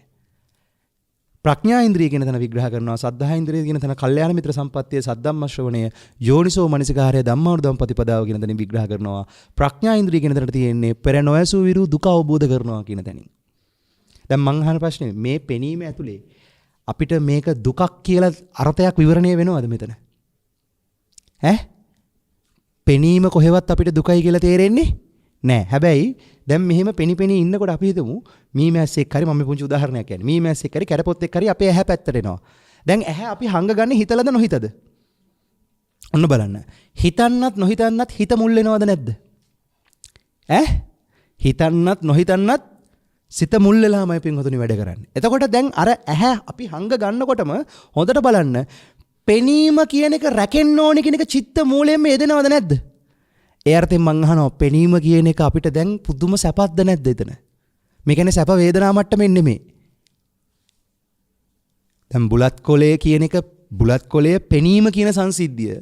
ප්‍රඥා ඉන්ද්‍රිය කියන තැන විග්‍රහ කරනවා සද්ධා ඉන්ද්‍රිය කියන තැන කල්යාණ මිත්‍ර සම්පත්තිය සද්ධම්ම ශ්‍රවණය, යෝනිසෝ මනසිකාරය ධම්මානුධම්ම ප්‍රතිපදාව කියන තැනින් විග්‍රහ කරනවා. ප්‍රඥා ඉන්ද්‍රිය කියන තැනට තියෙන්නේ පෙර නොයසූ විරු දුක අවබෝධ කරනවා කියන තැනින්. දැන් මං අහන ප්‍රශ්නේ මේ පෙනීම ඇතුලේ අපිට මේක දුකක් කියලා අර්ථයක් විවරණය වෙනවද මෙතන? පෙනීම කොහෙවත් අපිට දුකයි කියලා තේරෙන්නේ නෑ. හැබැයි දැන් මෙහෙම පෙනිපෙනී ඉන්නකොට අපි හිතමු මීමැස්සෙක් හරි, මම පුංචි උදාහරණයක් කියන්නේ. මීමැස්සෙක් හරි කැරපොත්තෙක් හරි අපේ ඇහැ පැත්තට එනවා. දැන් ඇහැ අපි හංගගන්නේ හිතලද නොහිතද? ඔන්න බලන්න. හිතන්නත් නොහිතන්නත් හිත මුල් වෙනවද නැද්ද? හිතන්නත් නොහිතන්නත් සිත මුල් වෙලාමයි පින්වතුනි වැඩ කරන්නේ. එතකොට දැන් අර ඇහැ අපි හංග ගන්නකොටම හොඳට බලන්න පෙනීම කියන එක රැකෙන්න ඕනේ කියන එක චිත්ත මූලයෙන්ම යෙදෙනවද නැද්ද? ඒ අර්ථයෙන් මං අහනවා පෙනීම කියන එක අපිට දැන් පුදුම සැපක්ද නැද්ද එතන? මේ කියන්නේ සැප වේදනා මට්ටමෙන් නෙමෙයි. දැන් බුලත් කොලේ කියන එක බුලත් කොලේ පෙනීම කියන සංසිද්ධිය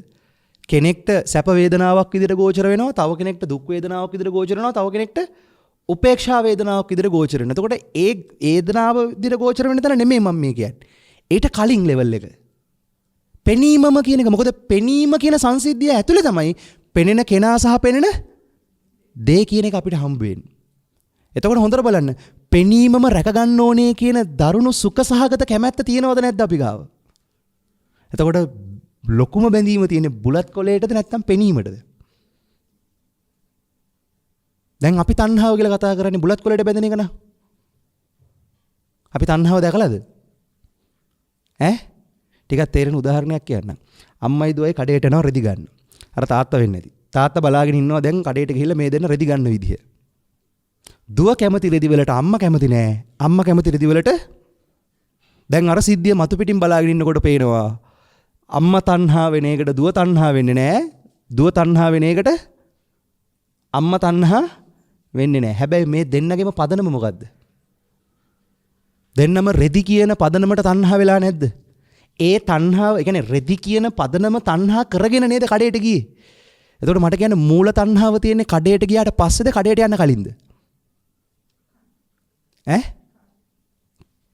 කෙනෙක්ට සැප වේදනාවක් විදිහට ගෝචර වෙනවා, තව කෙනෙක්ට දුක් වේදනාවක් විදිහට ගෝචර වෙනවා, තව කෙනෙක්ට උපේක්ෂා වේදනාවක් විදිහට ගෝචර වෙනවා. එතකොට ඒ වේදනාව විදිහට ගෝචර වෙන තැන නෙමෙයි මම මේ කියන්නේ. ඊට කලින් ලෙවල් එක. පෙනීමම කියන එක. මොකද පෙනීම කියන සංසිද්ධිය ඇතුලේ තමයි පෙනෙන කෙනා සහ පෙනෙන දේ කියන එක අපිට හම්බ වෙන්නේ. එතකොට හොඳට බලන්න පෙනීමම රැක ගන්න ඕනේ කියන දරුණු සුඛ සහගත කැමැත්ත තියෙනවද නැද්ද අපි ගාව? එතකොට ලොකුම බැඳීම තියෙන්නේ බුලත් කොලේටද නැත්නම් පෙනීමටද? දැන් අපි තණ්හාව කියලා කතා කරන්නේ බුලත් කොලේට බැඳෙන එක නා. අපි තණ්හාව දැකලාද? ටිකක් තේරෙන උදාහරණයක් කියන්නම්. අම්මයි දුවයි කඩේට යනවා රෙදි ගන්න. අර තාත්තා වෙන්නේ නැති. තාත්තා බලාගෙන ඉන්නවා දැන් කඩේට ගිහිල්ලා මේ දෙන්න රෙදි ගන්න විදිය. දුව කැමති රෙදි වලට අම්මා කැමති නෑ. අම්මා කැමති රෙදි වලට දැන් අර සිද්ධිය මතු පිටින් බලාගෙන ඉන්නකොට පේනවා අම්මා තණ්හා වෙන එකට දුව තණ්හා වෙන්නේ නෑ. දුව තණ්හා වෙන එකට අම්මා තණ්හා වෙන්නේ නෑ. හැබැයි මේ දෙන්නගේම පදනම මොකද්ද? දෙන්නම රෙදි කියන පදනමට තණ්හා වෙලා නැද්ද? ඒ තණ්හාව, ඒ කියන්නේ රෙදි කියන පදනම තණ්හා කරගෙන නේද කඩේට ගියේ. එතකොට මට කියන්නේ මූල තණ්හාව තියෙන්නේ කඩේට ගියාට පස්සේද කඩේට යන්න කලින්ද?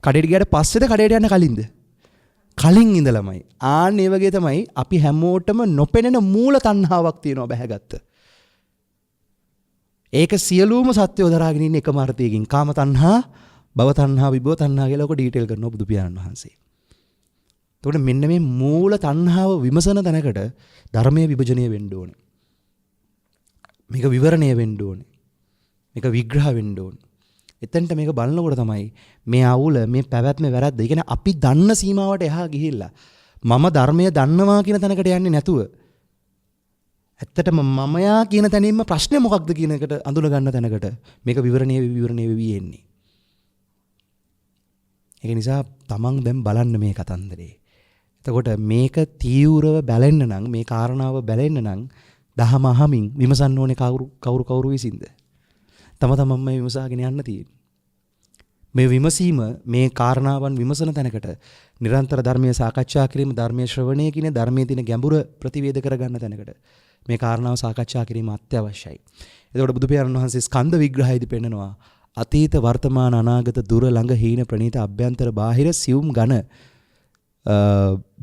කඩේට ගියාට පස්සේද කඩේට යන්න කලින්ද? කලින් ඉඳලමයි. ආන් ඒ වගේ තමයි අපි හැමෝටම නොපෙනෙන මූල තණ්හාවක් තියෙනවා බැහැගත්ත. ඒක සියලුම සත්‍යෝ දරාගෙන ඉන්න එකම අර්ථයකින් කාම තණ්හා, භව තණ්හා, විභව තණ්හා කියලා ඔක ඩීටේල් කරනවා බුදු පියාණන් වහන්සේ. එතකොට මෙන්න මේ මූල තණ්හාව විමසන තැනකට ධර්මයේ විභජනය වෙන්න ඕනේ. මේක විවරණය වෙන්න ඕනේ. මේක විග්‍රහ වෙන්න ඕනේ. එතෙන්ට මේක බලනකොට තමයි මේ අවුල, මේ පැවැත්ම වැරද්ද. ඒ කියන්නේ අපි දන්න සීමාවට එහා ගිහිල්ලා මම ධර්මය දන්නවා කියන තැනකට යන්නේ නැතුව ඇත්තටම මමයා කියන තැනින්ම ප්‍රශ්නේ මොකක්ද කියන එකට අඳුන ගන්න තැනකට මේක විවරණය වෙවි එන්නේ. ඒක නිසා තමන් දැන් බලන්න මේ කතන්දරේ. එතකොට මේක තීව්‍රව බැලෙන්න නම්, මේ කාරණාව බැලෙන්න නම් දහම අහමින් විමසන්න ඕනේ කවුරු විසින්ද? තම තමන්ම විමසාගෙන යන්න තියෙන්නේ. මේ විමසීම, මේ කාරණාවන් විමසන තැනකට නිරන්තර ධර්මයේ සාකච්ඡා කිරීම, ධර්මයේ ශ්‍රවණය කියන ධර්මයේ තියෙන ගැඹුර ප්‍රතිවේද කරගන්න තැනකට මේ කාරණාව සාකච්ඡා කිරීම අත්‍යවශ්‍යයි. එතකොට බුදු පියාණන් වහන්සේ ස්කන්ධ විග්‍රහයේදී පෙන්නනවා අතීත වර්තමාන අනාගත දුර ළඟ හීන ප්‍රණීත අභ්‍යන්තර බාහිර සියුම් ඝන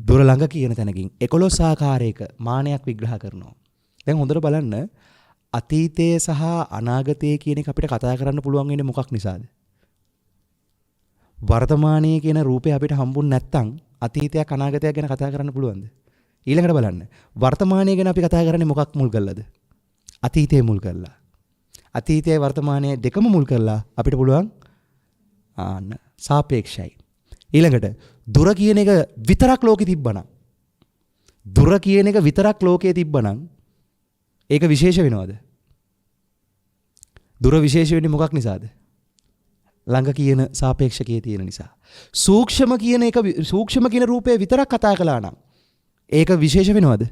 දුර ළඟ කියන තැනකින් 11 ආකාරයක මානයක් විග්‍රහ කරනවා. දැන් හොඳට බලන්න අතීතයේ සහ අනාගතයේ කියන එක අපිට කතා කරන්න පුළුවන් වෙන්නේ මොකක් නිසාද? වර්තමානයේ කියන රූපේ අපිට හම්බුනේ නැත්තම් අතීතයක් අනාගතයක් ගැන කතා කරන්න පුළුවන්ද? ඊළඟට බලන්න. වර්තමානය ගැන අපි කතා කරන්නේ මොකක් මුල් කරලාද? අතීතය මුල් කරලා. අතීතයයි වර්තමානයයි දෙකම මුල් කරලා අපිට පුළුවන් සාපේක්ෂයි. ඊළඟට දුර කියන එක විතරක් ලෝකෙ තිබ්බනම් දුර කියන එක විතරක් ලෝකයේ තිබ්බනම් ඒක විශේෂ වෙනවද? දුර විශේෂ වෙන්නේ මොකක් නිසාද? ළඟ කියන සාපේක්ෂකයේ තියෙන නිසා. සූක්ෂම කියන රූපේ විතරක් කතා කළා නම් ඒක විශේෂ වෙනවද?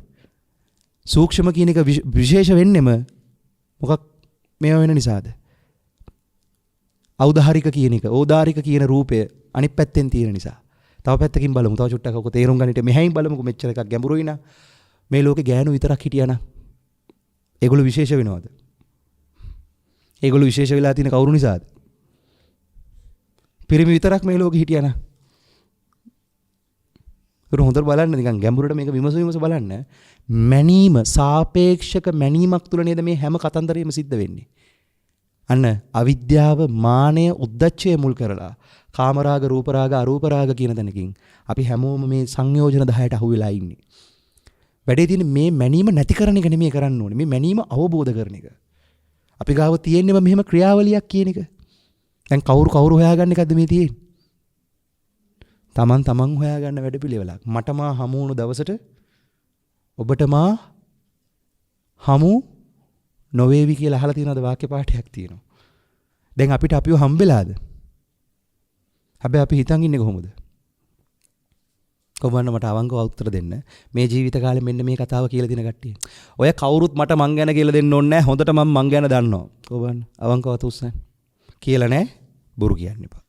සූක්ෂම කියන එක විශේෂ වෙන්නෙම මොකක් මේව වෙන නිසාද? ඖදාහරික කියන එක, ඕදාරික කියන රූපය අනිත් පැත්තෙන් තියෙන නිසා. තව පැත්තකින් බලමු. තව චුට්ටක් ඔක තේරුම් ගන්නට මෙහෙන් බලමුකෝ. මෙච්චර එකක් ගැඹුරුයි නා. මේ ලෝකේ ගෑනු විතරක් හිටියා නම් ඒගොල්ලෝ විශේෂ වෙනවද? ඒගොල්ලෝ විශේෂ වෙලා තියෙන කවුරු නිසාද? පිරිමි විතරක් මේ ලෝකෙ හිටියා නම්. ඒක හොඳට බලන්න නිකන් ගැඹුරට මේක විමස බලන්න. මැනීම සාපේක්ෂක මැනීමක් තුල නේද මේ හැම කතන්දරෙම සිද්ධ වෙන්නේ. අන්න අවිද්‍යාව, මානය, උද්දච්චය මුල් කරලා කාමරාග, රූපරාග, අරූපරාග කියන තැනකින් අපි හැමෝම මේ සංයෝජන 10ට අහු වෙලා ඉන්නේ. වැඩේ තියෙන්නේ මේ මැනීම නැති කරන එක නෙමෙයි කරන්න ඕනේ. මේ මැනීම අවබෝධ කරන එක. අපි ගාව තියෙන්නේම මෙහෙම ක්‍රියාවලියක් කියන එක. දැන් කවුරු හොයාගන්න එකද මේ තියෙන්නේ? තමන් හොයාගන්න වැඩපිළිවෙලක්. මට මා හමු වුණු දවසට ඔබට මා හමු නොවේවි කියලා අහලා තියෙනවද? වාක්‍ය පාඨයක් තියෙනවා. දැන් අපිට අපිව හම්බෙලාද? හැබැයි අපි හිතන් ඉන්නේ කොහොමද? කොහොමද මට අවංකව උත්තර දෙන්න. මේ ජීවිත කාලේ මෙන්න මේ කතාව කියලා දෙන කට්ටිය. ඔය කවුරුත් මට මං ගැන කියලා දෙන්න ඕනේ නැහැ. හොඳට මං ගැන දන්නවා. කොහොමද? අවංකව තුස්සන්. කියලා නැහැ. බොරු කියන්න එපා.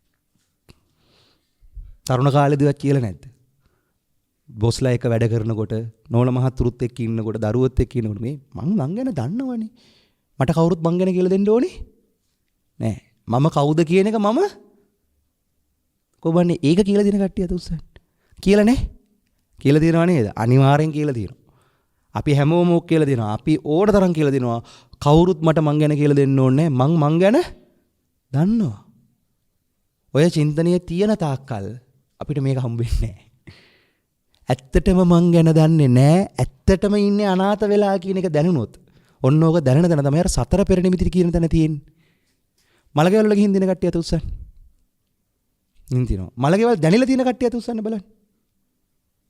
තරුණ කාලේදීවත් කියලා නැද්ද? බොස්ලා එක වැඩ කරනකොට, නෝන මහත්තුරුත් එක්ක ඉන්නකොට, දරුවොත් එක්ක ඉන්නකොට මේ මං ගැන දන්නවනේ. මට කවුරුත් මං ගැන කියලා දෙන්න ඕනේ නෑ. මම කවුද කියන එක මම කොබන්නේ ඒක කියලා දෙන කට්ටිය තුස්සන්. කියලා නෑ. කියලා දෙනවා නේද? අනිවාර්යෙන් කියලා දෙනවා. අපි හැමෝම ඕක කියලා දෙනවා. අපි ඕන තරම් කියලා දෙනවා. කවුරුත් මට මං ගැන කියලා දෙන්න ඕනේ නෑ. මං ගැන දන්නවා. ඔය චින්තනයේ තියෙන තාක්කල් අපිට මේක හම්බෙන්නේ නෑ. ඇත්තටම මං ගැන දන්නේ නෑ. ඇත්තටම ඉන්නේ අනාථ වෙලා කියන එක දැනුනොත් ඔන්න ඕක දැනන තැන තමයි අර සතර පෙර නිමිති කියන තැන තියෙන්නේ. මලකෙවල් වල ගිහින් දින කට්ටිය අත උස්සන්න. ඉන්දිනවා. මලකෙවල් දැනිලා තියෙන කට්ටිය අත උස්සන්න බලන්න.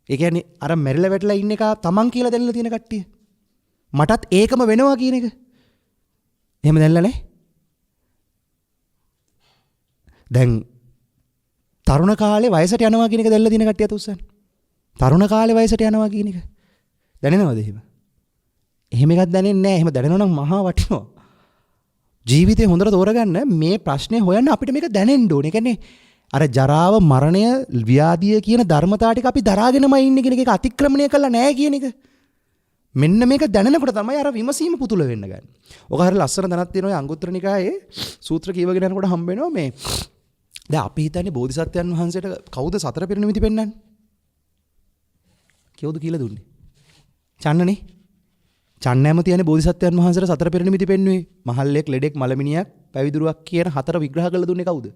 ඒ කියන්නේ අර මැරිලා වැටලා ඉන්න එක තමන් කියලා දැනලා තියෙන කට්ටිය. මටත් ඒකම වෙනවා කියන එක. එහෙම දැනලා නැහැ. දැන් තරුණ කාලේ වයසට යනවා කියන එක දැනලා තියෙන කට්ටිය අත උස්සන්න. තරුණ කාලේ වයසට යනවා කියන එක දැනෙනවද එහෙම? එහෙම එකක් දැනෙන්නේ නැහැ. එහෙම දැනෙනවා නම් මහා වටිනවා. ජීවිතේ හොඳට තෝරගන්න මේ ප්‍රශ්නේ හොයන්න අපිට මේක දැනෙන්න ඕනේ. ඒ කියන්නේ අර ජරාව, මරණය, ව්‍යාධිය කියන ධර්මතාව ටික අපි දරාගෙනමයි ඉන්නේ කියන එක අතික්‍රමණය කළා නැහැ කියන එක. මෙන්න මේක දැනෙනකොට තමයි අර විමසීම පුතුල වෙන්න ගන්නේ. ඔක හරිය ලස්සන තැනක් තියෙනවා. ඔය අංගුත්තර නිකායේ සූත්‍ර කියවගෙන යනකොට හම්බ වෙනවා මේ. දැන් අපි හිතන්නේ බෝධිසත්වයන් වහන්සේට කවුද සතර පෙර නිමිති පෙන්වන්නේ? කවුද කියලා දුන්නේ? චන්නනේ. චන්න ඇමතියනේ බෝධිසත්වයන් වහන්සේට සතර පෙර නිමිති පෙන්වුවේ. මහල්ලෙක්, ලෙඩෙක්, මලමිනියක්, පැවිදුරුවක් කියන හතර විග්‍රහ කරලා දුන්නේ කවුද?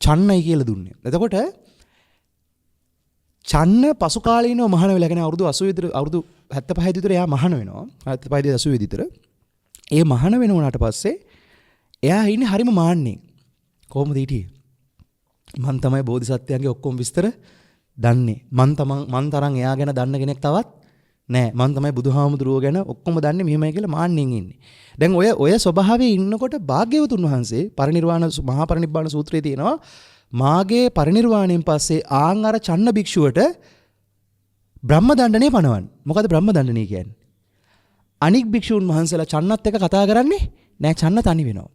චන්නයි කියලා දුන්නේ. එතකොට චන්න පසු කාලීනව මහාන වෙලා කියන්නේ අවුරුදු 80 විතර අවුරුදු 75 විතර එයා මහාන වෙනවා. 75 80 විතර. ඒ මහාන වෙන උනාට පස්සේ එයා ඉන්නේ හරිම මාන්නේ. කොහොමද හිටියේ? මං තමයි බෝධිසත්වයන්ගේ ඔක්කොම විස්තර දන්නේ. මං තරම් එයා ගැන දන්න කෙනෙක් තවත් නෑ. මං තමයි බුදුහාමුදුරුවෝ ගැන ඔක්කොම දන්නේ මෙහෙමයි කියලා මාන්නෙන් ඉන්නේ. දැන් ඔය ස්වභාවයේ ඉන්නකොට භාග්‍යවතුන් වහන්සේ මහා පරිනිබ්බාන සූත්‍රයේ තියෙනවා මාගේ පරිනිර්වාණයෙන් පස්සේ ආන් අර චන්න භික්ෂුවට බ්‍රහ්ම දණ්ඩනේ පනවන්න. මොකද බ්‍රහ්ම දණ්ඩනේ කියන්නේ? අනික් භික්ෂුන් වහන්සේලා චන්නත් එක්ක කතා කරන්නේ නෑ. චන්න තනි වෙනවා.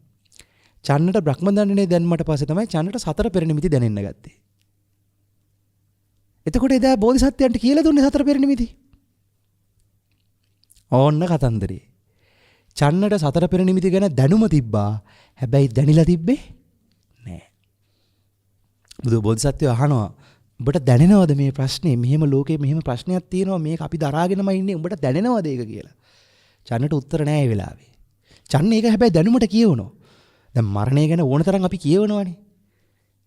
චන්නට බ්‍රහ්ම දණ්ඩනේ දැම්මට පස්සේ තමයි චන්නට සතර පෙර නිමිති දැනෙන්න ගත්තේ. එතකොට එදා බෝධිසත්වයන්ට කියලා දුන්නේ සතර පෙර නිමිති. ඕන්න කතන්දරේ. චන්නට සතර පෙර නිමිති ගැන දැනුම තිබ්බා. හැබැයි දැනිලා තිබ්බේ නෑ. බුදු බෝධිසත්වයෝ අහනවා උඹට දැනෙනවද මේ ප්‍රශ්නේ? මෙහෙම ලෝකේ මෙහෙම ප්‍රශ්නයක් තියෙනවා. මේක අපි දරාගෙනම ඉන්නේ. උඹට දැනෙනවද ඒක කියලා? චන්නට උත්තර නෑ ඒ වෙලාවේ. චන්න ඒක හැබැයි දැනුමට කියවනවා. දැන් මරණය ගැන ඕන තරම් අපි කියවනවානේ.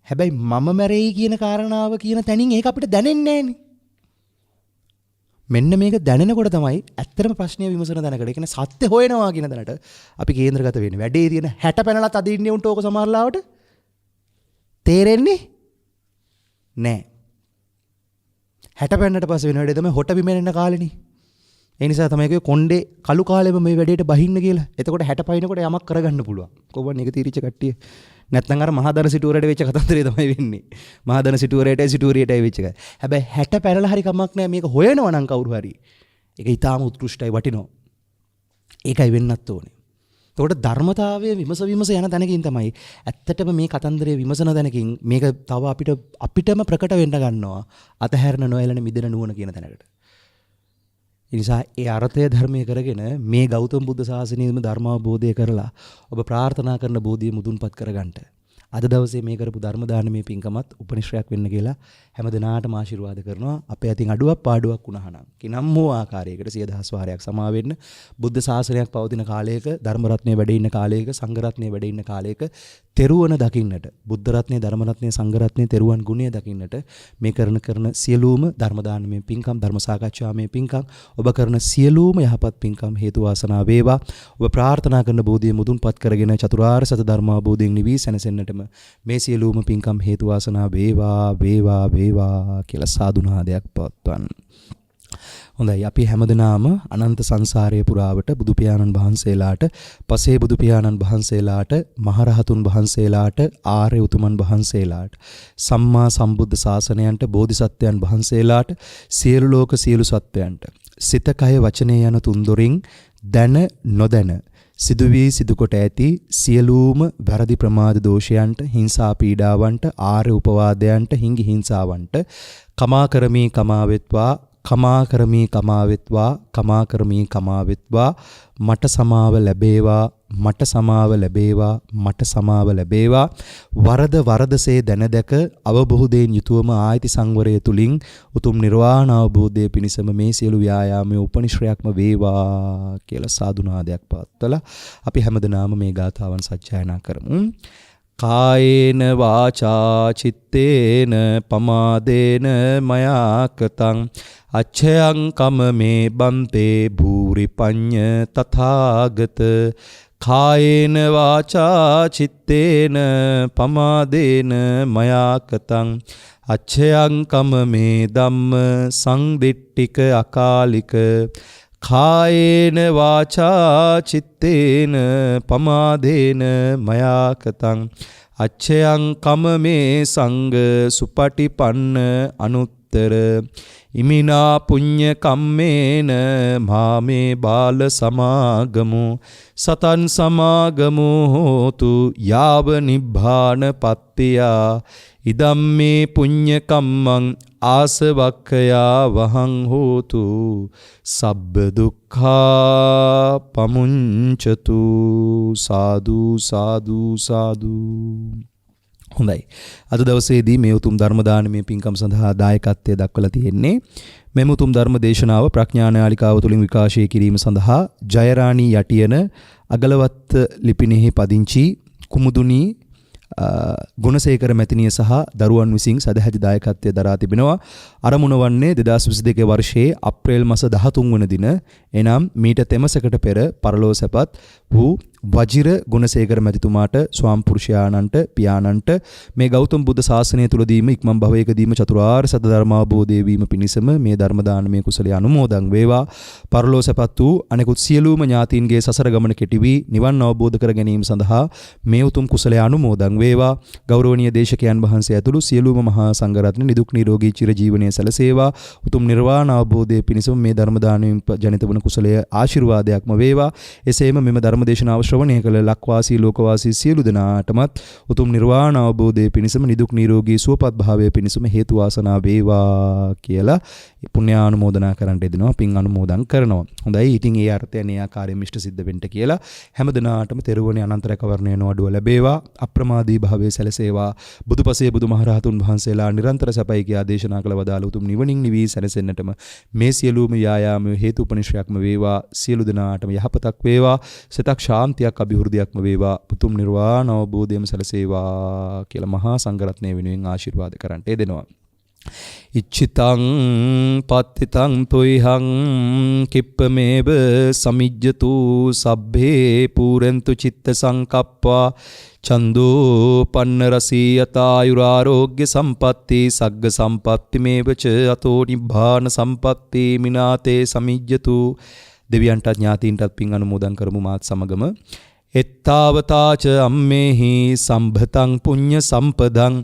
හැබැයි මම මැරෙයි කියන කාරණාව කියන තැනින් ඒක අපිට දැනෙන්නේ නෑනේ. මෙන්න මේක දැනෙනකොට තමයි ඇත්තටම ප්‍රශ්නය විමසන දැනකට. ඒ කියන්නේ සත්‍ය හොයනවා කියන දැනට අපි කේන්ද්‍රගත වෙන්නේ. වැඩේ තියෙන 60 පැනලත් අදින්නේ උන්ට ඕක සමහරලාවට තේරෙන්නේ නැහැ. 60 පැන්නට පස්සේ වෙන වැඩේ තමයි හොට බිමෙන්න කාලෙනේ. ඒ නිසා තමයි කිව්වේ කොණ්ඩේ කළු කාලෙම මේ වැඩේට බහින්න කියලා. එතකොට 60 පයින්නකොට යමක් කරගන්න පුළුවන්. කොහොමද ඒක තීරිච්ච කට්ටිය. නැත්නම් අර මහදන සිටුවරට වෙච්ච කතන්දරේ තමයි වෙන්නේ. මහදන සිටුවරයටයි සිටුවරියටයි වෙච්ච එක. හැබැයි 60 පැනලා හරි කමක් නැහැ මේක හොයනවා නම් කවුරු හරි. ඒක ඊටාම උත්කෘෂ්ටයි වටිනවා. ඒකයි වෙන්නත් ඕනේ. එතකොට ධර්මතාවය විමස යන තැනකින් තමයි ඇත්තටම මේ කතන්දරේ විමසන තැනකින් මේක තව අපිටම ප්‍රකට වෙන්න ගන්නවා. අතහැරන නොයලන මිදෙන නුවණ කියන තැනකට. ඒ නිසා ඒ අර්ථය ධර්මයේ කරගෙන මේ ගෞතම බුද්ධ ශාසනයෙම ධර්මාවබෝධය කරලා ඔබ ප්‍රාර්ථනා කරන බෝධිය මුදුන්පත් කරගන්න. අද දවසේ මේ කරපු ධර්ම දානමේ පින්කමත් උපනිශ්‍රයක් වෙන්න කියලා හැම දිනාටම ආශිර්වාද කරනවා. අපේ අතින් අඩුවක් පාඩුවක් වුණානම් කිනම් හෝ ආකාරයකට 10000 වාරයක් සමා වෙන්න බුද්ධ ශාසනයක් පවතින කාලයක ධර්ම රත්නයේ වැඩ ඉන්න කාලයක සංඝ රත්නයේ වැඩ ඉන්න කාලයක තෙරුවන දකින්නට බුද්ධ රත්නයේ ධර්ම රත්නයේ සංඝ රත්නයේ තෙරුවන් ගුණය දකින්නට මේ කරන සියලුම ධර්ම දානමේ පින්කම් ධර්ම සාකච්ඡාමේ පින්කම් ඔබ කරන සියලුම යහපත් පින්කම් හේතු වාසනා වේවා. ඔබ ප්‍රාර්ථනා කරන බෝධිය මුදුන්පත් කරගෙන චතුරාර්ය සත්‍ය ධර්මාවබෝධයෙන් නිවී සැනසෙන්නටම මේ සියලුම පින්කම් හේතු වාසනා වේවා වේවා වේවා කියලා සාදුනාදයක් පවත්වන්න. හොඳයි අපි හැමදෙනාම අනන්ත සංසාරයේ පුරාවට බුදු පියාණන් වහන්සේලාට පසේ බුදු පියාණන් වහන්සේලාට මහරහතුන් වහන්සේලාට ආර්ය උතුමන් වහන්සේලාට සම්මා සම්බුද්ධ ශාසනයන්ට බෝධිසත්වයන් වහන්සේලාට සියලු ලෝක සියලු සත්වයන්ට සිත කය වචනය යන තුන්දොරින් දැන නොදැන සිදුවී සිදුකොට ඇති සියලුම වැරදි ප්‍රමාද දෝෂයන්ට හිංසා පීඩාවන්ට ආර්ය උපවාදයන්ට හිඟි හිංසාවන්ට කමා කරමී කමාවෙත්වා කමා කරමී කමාවෙත්වා කමා කරමී කමාවෙත්වා මට සමාව ලැබේවා මට සමාව ලැබේවා මට සමාව ලැබේවා වරද වරදසේ දැනදැක අවබෝධයෙන් යුතුවම ආයති සංවරය තුලින් උතුම් නිර්වාණ අවබෝධය පිණිසම මේ සියලු ව්‍යායාමයේ උපනිශ්‍රයක්ම වේවා කියලා සාදුනාදයක් පවත්වලා අපි හැමදෙනාම මේ ගාථාවන් සජ්ජායනා කරමු. කායේන වාචා චිත්තේන පමාදේන මයා කතං අච්ඡයං කම මේ බන්තේ භූරි පඤ්ඤ තථාගත කායේන වාචා චිත්තේන පමාදේන මයා කතං අච්ඡයං කම මේ ධම්ම සංදිට්ඨික අකාලික කායේන වාචා චිත්තේන පමාදේන මයා කතං අච්ඡයං කම මේ සංඝ සුපටිපන්න අනුත්තර ඉමිනා පුඤ්ඤ කම්මේන මාමේ බාල සමාගමු සතන් සමාගමු හෝතු යාව නිබ්බාන පත්තියා ඉදම්මේ පුඤ්ඤ කම්මං ආසවක්ඛයා වහං හෝතු සබ්බ දුක්ඛා පමුංචතු සාදු සාදු සාදු. හොඳයි. අද දවසේදී මේ උතුම් ධර්ම දානමය පින්කම් සඳහා දායකත්වය දක්වලා තියෙන්නේ මෙම උතුම් ධර්ම දේශනාව ප්‍රඥානාලිකාව තුලින් විකාශය කිරීම සඳහා ජයරාණී යටියන අගලවත්ත ලිපිනෙහි පදිංචි කුමුදුනි ගුණසේකර මැතිනිය සහ දරුවන් විසින් සදැහැති දායකත්වය දරා තිබෙනවා. අරමුණ වන්නේ 2022 වර්ෂයේ අප්‍රේල් මාස 13 වන දින එනම් මීට තෙමසකට පෙර පරලෝ සැපත් වූ වජිර ගුණසේකර මැතිතුමාට ස්වාම පුරුෂයාණන්ට පියාණන්ට මේ ගෞතම බුද්ධ ශාසනය තුලදීම ඉක්මන් භවයකදීම චතුරාර්ය සත්‍ය ධර්මාවබෝධය වීම පිණිසම මේ ධර්ම දානමය කුසලයේ අනුමෝදන් වේවා. පරලෝ සැපත් වූ අනෙකුත් සියලුම ඥාතීන්ගේ සසර ගමන කෙටි වී නිවන් අවබෝධ කර ගැනීම සඳහා මේ උතුම් කුසලයේ අනුමෝදන් වේවා. ගෞරවනීය දේශකයන් වහන්සේ ඇතුළු සියලුම මහා සංඝරත්න නිදුක් නිරෝගී චිරජීවනයේ සැලසේවා. උතුම් නිර්වාණ අවබෝධය පිණිසම මේ ධර්ම දානයෙන් ජනිත වන කුසලයේ ආශිර්වාදයක්ම වේවා. එසේම මෙම ධර්ම දේශනාව ශ්‍රවණය කළ ලක්වාසී ලෝකවාසී සියලු දෙනාටමත් උතුම් නිර්වාණ අවබෝධය පිණිසම නිදුක් නිරෝගී සුවපත් භාවය පිණිසම හේතු වාසනා වේවා කියලා පුණ්‍යානුමෝදනා කරන්න දෙනවා. පින් අනුමෝදන් කරනවා. හොඳයි. ඉතින් ඒ අර්ථයෙන් ඒ ආකාරයෙන් ඉෂ්ට සිද්ධ වෙන්න කියලා හැම දිනාටම තෙරුවනේ අනන්ත රැකවරණය නොඅඩුව ලැබේවා. අප්‍රමාදී භාවයේ සැලසේවා. බුදුපසේ බුදුමහරහතුන් වහන්සේලා නිරන්තර සපයි කියා දේශනා කළ වදාළ උතුම් නිවනින් නිවී සැනසෙන්නටම මේ සියලුම යායාම හේතු උපනිශ්‍රයක්ම වේවා. සියලු දෙනාටම යහපතක් වේවා. සිතක් ශාන්තියක් අභිවෘද්ධියක්ම වේවා. උතුම් නිර්වාණ අවබෝධයම සැලසේවා කියලා මහා සංඝරත්නය වෙනුවෙන් ආශිර්වාද කරන්නට දෙනවා. ඉච්ඡිතං පත්තිතං පුයිහං කිප්පමේව සමිජ්ජතු සබ්බේ පූරන්තු චිත්ත සංකප්පා චන්දෝ පන්න රසී යතායුරාරෝග්‍ය සම්පatti සග්ග සම්පatti මේවච අතෝ නිබ්බාන සම්පatti මිනාතේ සමිජ්ජතු. දෙවියන්ට ඥාතීන්ටත් පින් අනුමෝදන් කරමු මාත් සමගම. එත්තාවතාච අම්මේහි සම්භතං පුඤ්ඤ සම්පදං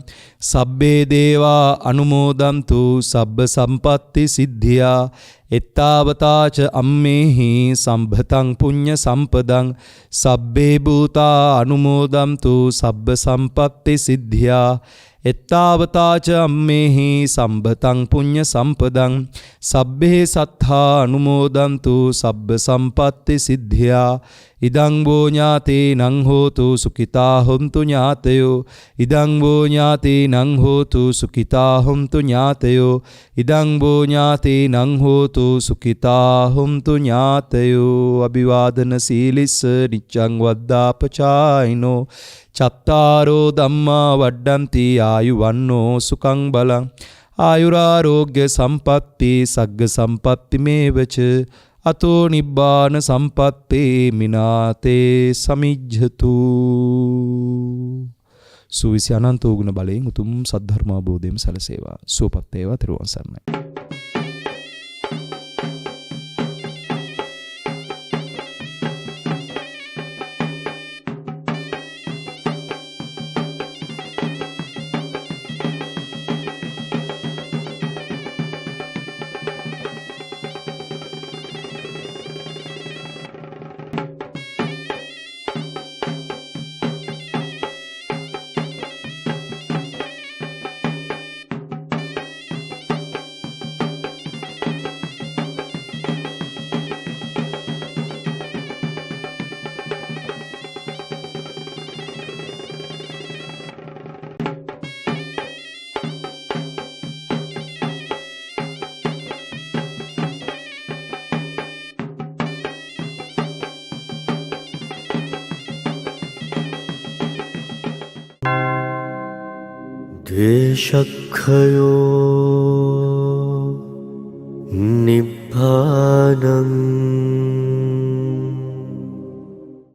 සබ්බේ දේවා අනුමෝදන්තු සබ්බ සම්පatti සිද්ධියා. එත්තාවතාච අම්මේහි සම්භතං පුඤ්ඤ සම්පදං සබ්බේ භූතා අනුමෝදන්තු සබ්බ සම්පatti සිද්ධියා. එත්තාවතාච අම්මේහි සම්භතං පුඤ්ඤ සම්පදං සබ්බේ සත්තා අනුමෝදන්තු සබ්බ සම්පatti සිද්ධියා. ඉදං වෝ ඥාතීනං හෝතු සුඛිතා හොන්තු ඥාතයෝ. ඉදං වෝ ඥාතීනං හෝතු සුඛිතා හොන්තු ඥාතයෝ. ඉදං වෝ ඥාතීනං හෝතු සුඛිතා හොන්තු ඥාතයෝ. අභිවාදන සීලිස්ස නිච්ඡං වද්දාපචායිනෝ චත්තාරෝ ධම්මා වඩ්ඩන්ති ආයුවන්නෝ සුඛං බලං ආයුරාරෝග්‍ය සම්පatti සග්ග සම්පatti මේවච අතෝ නිබ්බාන සම්පatti මිනාතේ සමිජ්ජතු. සුවිසි අනන්ත ගුණ බලයෙන් උතුම් සද්ධර්ම අවබෝධයෙන් සැලසේවා. සුවපත් වේවා. තෙරුවන් සරණයි. ද්වේෂක්ඛයෝ නිබ්බානං